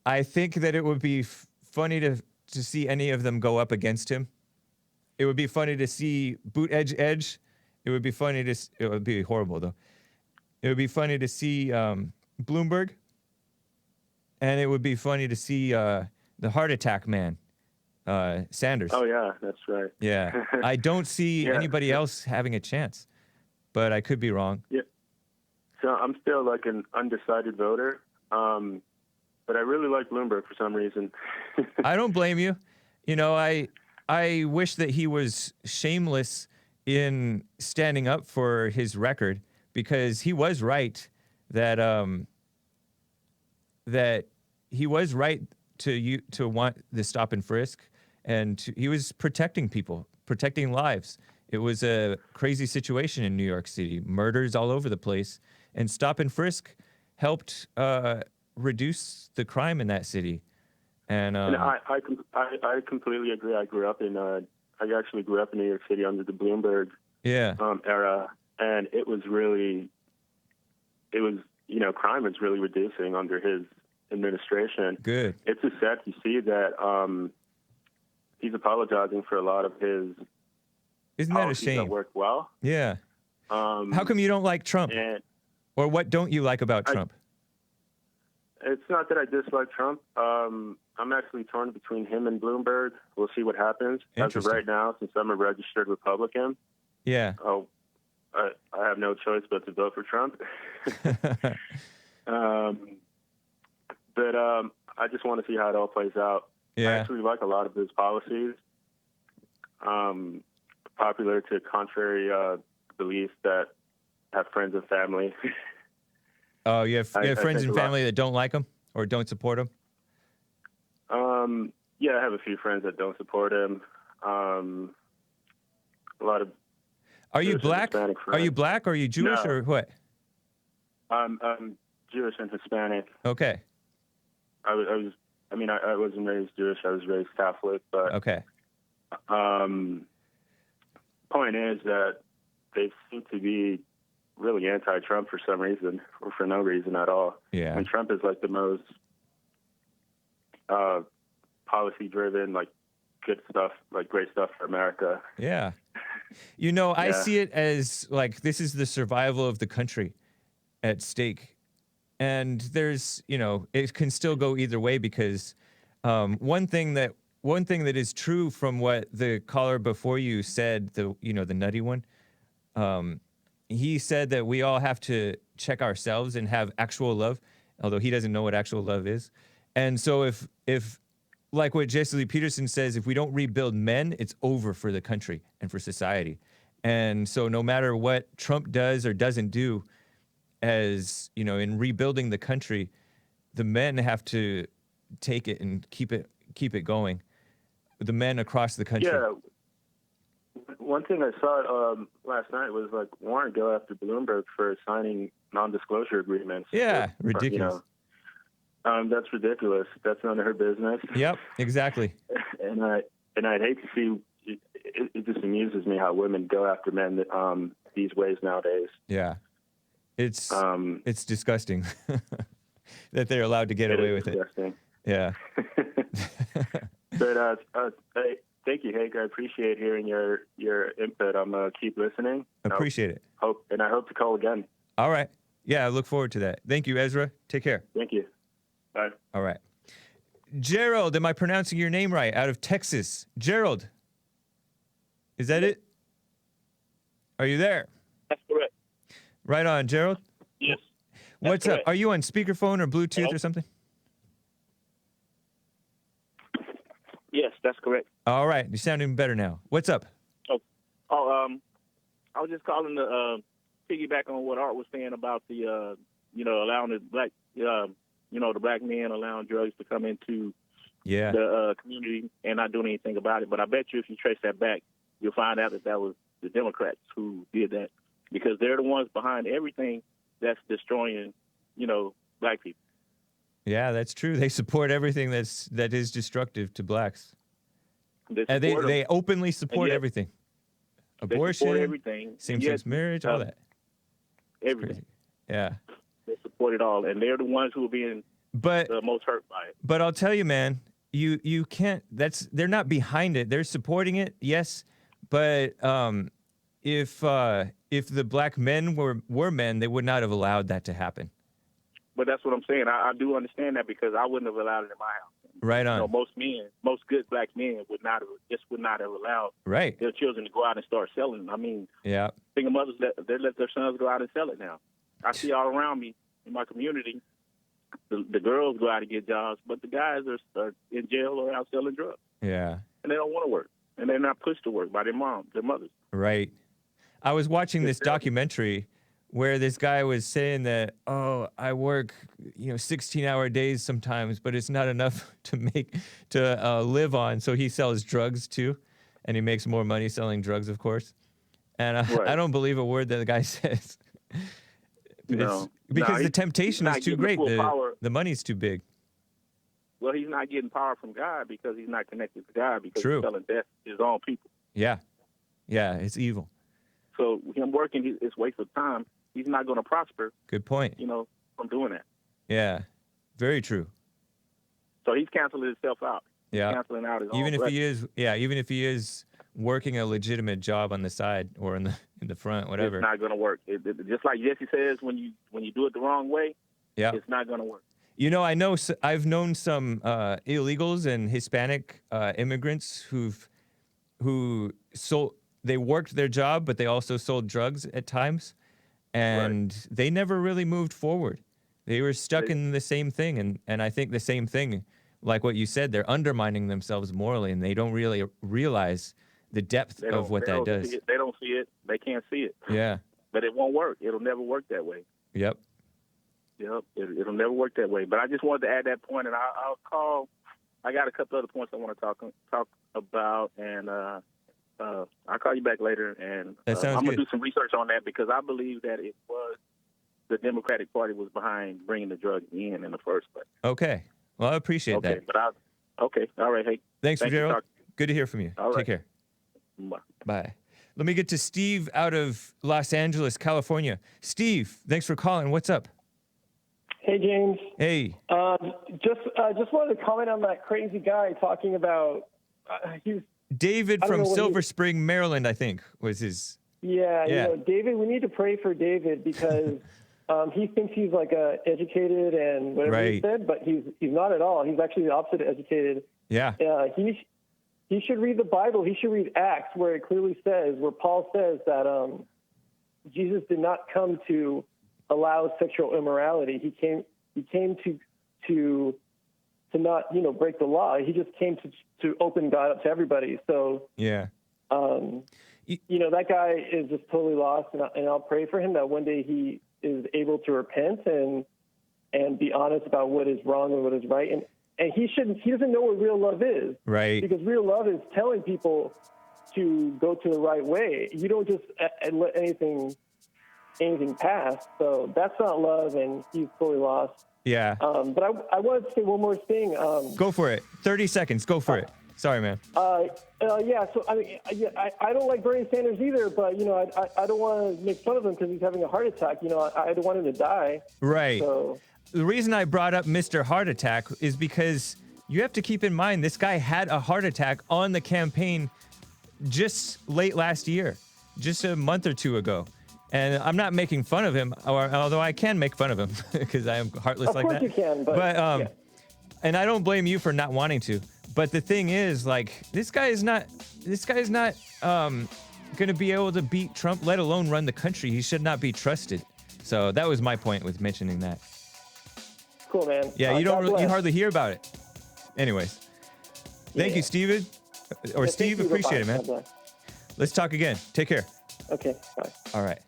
I think that it would be funny to see any of them go up against him. It would be funny to see boot edge. It would be funny to... It would be horrible, though. It would be funny to see Bloomberg. And it would be funny to see the heart attack man, Sanders. Oh, yeah, that's right. Yeah. I don't see anybody else having a chance, but I could be wrong. Yeah. So I'm still like an undecided voter, but I really like Bloomberg for some reason. I don't blame you. You know, I wish that he was shameless in standing up for his record, because he was right that that he was right to want the stop and frisk, and he was protecting people, protecting lives. It was a crazy situation in New York City, murders all over the place, and stop and frisk helped reduce the crime in that city. And I completely agree. I actually grew up in New York City under the Bloomberg era, and it was crime was really reducing under his administration. Good. It's just sad to see that he's apologizing for a lot of his. Isn't that a shame? That worked well. Yeah. How come you don't like Trump? Or what don't you like about Trump? It's not that I dislike Trump. I'm actually torn between him and Bloomberg. We'll see what happens. As of right now, since I'm a registered Republican, I have no choice but to vote for Trump. But I just want to see how it all plays out. Yeah. I actually like a lot of his policies. Popular to contrary beliefs that have friends and family. Oh, you have friends and family that don't like him or don't support him? Yeah, I have a few friends that don't support him. A lot of. Are you black? Are you black? Or are you Jewish or what? I'm Jewish and Hispanic. Okay. I wasn't raised Jewish. I was raised Catholic, but okay. Point is that they seem to be really anti-Trump for some reason, or for no reason at all. Yeah. And Trump is like the most policy-driven, like good stuff, like great stuff for America. Yeah. You know, I see it as like this is the survival of the country at stake. And there's, you know, it can still go either way because one thing that is true from what the caller before you said, the nutty one, he said that we all have to check ourselves and have actual love, although he doesn't know what actual love is. And so if like what Jesse Lee Peterson says, if we don't rebuild men, it's over for the country and for society. And so no matter what Trump does or doesn't do, as you know, in rebuilding the country, the men have to take it and keep it going. The men across the country. Yeah. One thing I saw last night was like Warren go after Bloomberg for signing non-disclosure agreements. Yeah, ridiculous. You know, that's ridiculous. That's none of her business. Yep, exactly. and I'd hate to see. It just amuses me how women go after men these ways nowadays. Yeah, it's disgusting that they're allowed to get away with disgusting. it. Yeah. But thank you, Hake. I appreciate hearing your input. I'm gonna keep listening. Appreciate it. I hope to call again. All right. Yeah, I look forward to that. Thank you, Ezra. Take care. Thank you. Bye. All right. Gerald, am I pronouncing your name right? Out of Texas. Gerald. Is that it? Are you there? That's correct. Right on, Gerald. Yes. What's correct. up? Are you on speakerphone or Bluetooth or something? Yes, that's correct. All right. You're sounding better now. What's up? I was just calling to piggyback on what Art was saying about the, allowing the black, the black men allowing drugs to come into the community and not doing anything about it. But I bet you if you trace that back, you'll find out that was the Democrats who did that because they're the ones behind everything that's destroying, black people. Yeah, that's true. They support everything that is destructive to blacks. They openly support everything. Abortion, support everything, same-sex marriage, all that. Everything. Yeah. They support it all, and they're the ones who are being the most hurt by it. But I'll tell you, man, you can't. They're not behind it. They're supporting it, yes. But if the black men were men, they would not have allowed that to happen. But that's what I'm saying. I do understand that because I wouldn't have allowed it in my house. Right on. Most good black men would not have allowed their children to go out and start selling. I mean, single mothers they let their sons go out and sell it now. I see all around me in my community, the girls go out and get jobs, but the guys are in jail or out selling drugs. Yeah. And they don't want to work, and they're not pushed to work by their mothers. Right. I was watching this documentary where this guy was saying that, I work, 16-hour days sometimes, but it's not enough to live on. So he sells drugs too, and he makes more money selling drugs, of course. And I don't believe a word that the guy says. Because the temptation is too great. The money's too big. Well, he's not getting power from God because he's not connected to God because he's selling death to his own people. Yeah. Yeah, it's evil. So him working, it's a waste of time. He's not going to prosper. Good point. From doing that. Yeah, very true. So he's canceling himself out. Yeah, he's canceling out his own even if he is working a legitimate job on the side or in the front, whatever. It's not going to work. Just like Jesse says, when you do it the wrong way, it's not going to work. I've known some illegals and Hispanic immigrants who sold. They worked their job, but they also sold drugs at times. And they never really moved forward. They were stuck in the same thing. And I think the same thing, like what you said, they're undermining themselves morally, and they don't really realize the depth of what that does. They don't see it. They can't see it. Yeah. But it won't work. It'll never work that way. Yep. It'll never work that way. But I just wanted to add that point, and I'll call. I got a couple other points I want to talk about, and I'll call you back later, and I'm going to do some research on that because I believe that it was the Democratic Party was behind bringing the drugs in the first place. Okay. Well, I appreciate that. Okay. All right. Hey. Thanks Gerald. Good to hear from you. All right. Take care. Bye. Bye. Let me get to Steve out of Los Angeles, California. Steve, thanks for calling. What's up? Hey, James. Hey. Just wanted to comment on that crazy guy talking about David from Silverspring, Maryland, I think, was his. Yeah. You know, David, we need to pray for David because he thinks he's like educated and whatever he said, but he's not at all. He's actually the opposite of educated. Yeah. He should read the Bible. He should read Acts, where it clearly says, where Paul says that Jesus did not come to allow sexual immorality. He came to not, you know, break the law. He just came to open God up to everybody. So yeah, you know, that guy is just totally lost, and I'll pray for him that one day he is able to repent and be honest about what is wrong and what is right. And he doesn't know what real love is. Right. Because real love is telling people to go to the right way. You don't just let anything pass. So that's not love, and he's fully lost. Yeah. But I wanted to say one more thing. Go for it. 30 seconds. Go for it. Sorry, man. Yeah. So I mean, I don't like Bernie Sanders either, but you know, I don't want to make fun of him because he's having a heart attack. You know, I don't want him to die. Right. So. The reason I brought up Mr. Heart Attack is because you have to keep in mind this guy had a heart attack on the campaign just late last year, just a month or two ago. And I'm not making fun of him, although I can make fun of him because I am heartless like that. Of course you can, but yeah. And I don't blame you for not wanting to. But the thing is, like, this guy is not going to be able to beat Trump, let alone run the country. He should not be trusted. So that was my point with mentioning that. Cool, man. Yeah, you hardly hear about it. Anyways, thank you, Steven. Or Steve, appreciate it, man. Let's talk again. Take care. Okay, bye. All right.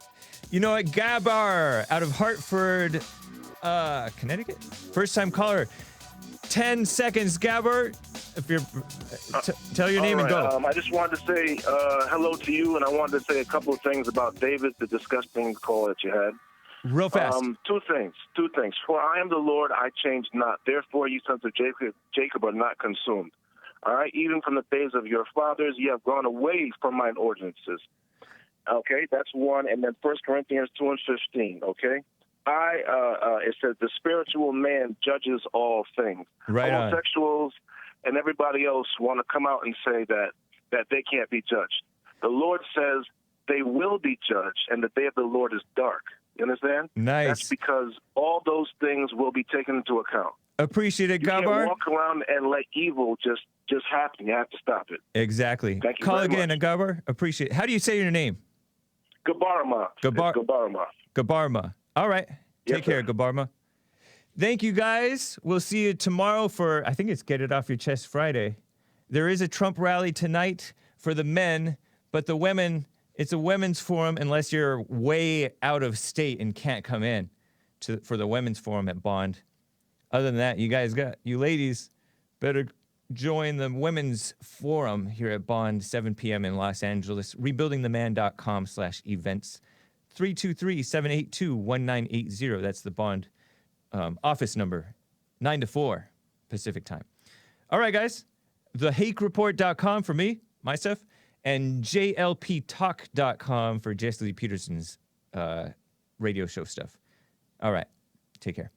You know what? Gabar out of Hartford, Connecticut? First time caller. 10 seconds, Gabar. If you're, tell your name and go. I just wanted to say hello to you, and I wanted to say a couple of things about David, the disgusting call that you had. Real fast. Two things. For I am the Lord, I change not. Therefore, you sons of Jacob are not consumed. All right? Even from the days of your fathers, you have gone away from mine ordinances. Okay? That's one. And then 1 Corinthians 2:15. Okay? It says the spiritual man judges all things. Right on. Homosexuals and everybody else want to come out and say that they can't be judged. The Lord says they will be judged, and the day of the Lord is dark. You understand? Nice. That's because all those things will be taken into account. Appreciate it, Gabar. You can't walk around and let evil just happen. You have to stop it. Exactly. Thank you Call very again, much. Gabar. Appreciate it. How do you say your name? Gabarma. Gabarma. Gabarma. All right. Take care, Gabarma. Thank you, guys. We'll see you tomorrow for, I think it's Get It Off Your Chest Friday. There is a Trump rally tonight for the men, but the women, it's a women's forum unless you're way out of state and can't come in for the women's forum at Bond. Other than that, you ladies better join the women's forum here at Bond, 7 p.m. in Los Angeles, rebuildingtheman.com/events, 323-782-1980. That's the Bond office number, 9 to 4 Pacific time. All right, guys, thehakereport.com for me, my stuff, and jlptalk.com for Jesse Lee Peterson's radio show stuff. All right, take care.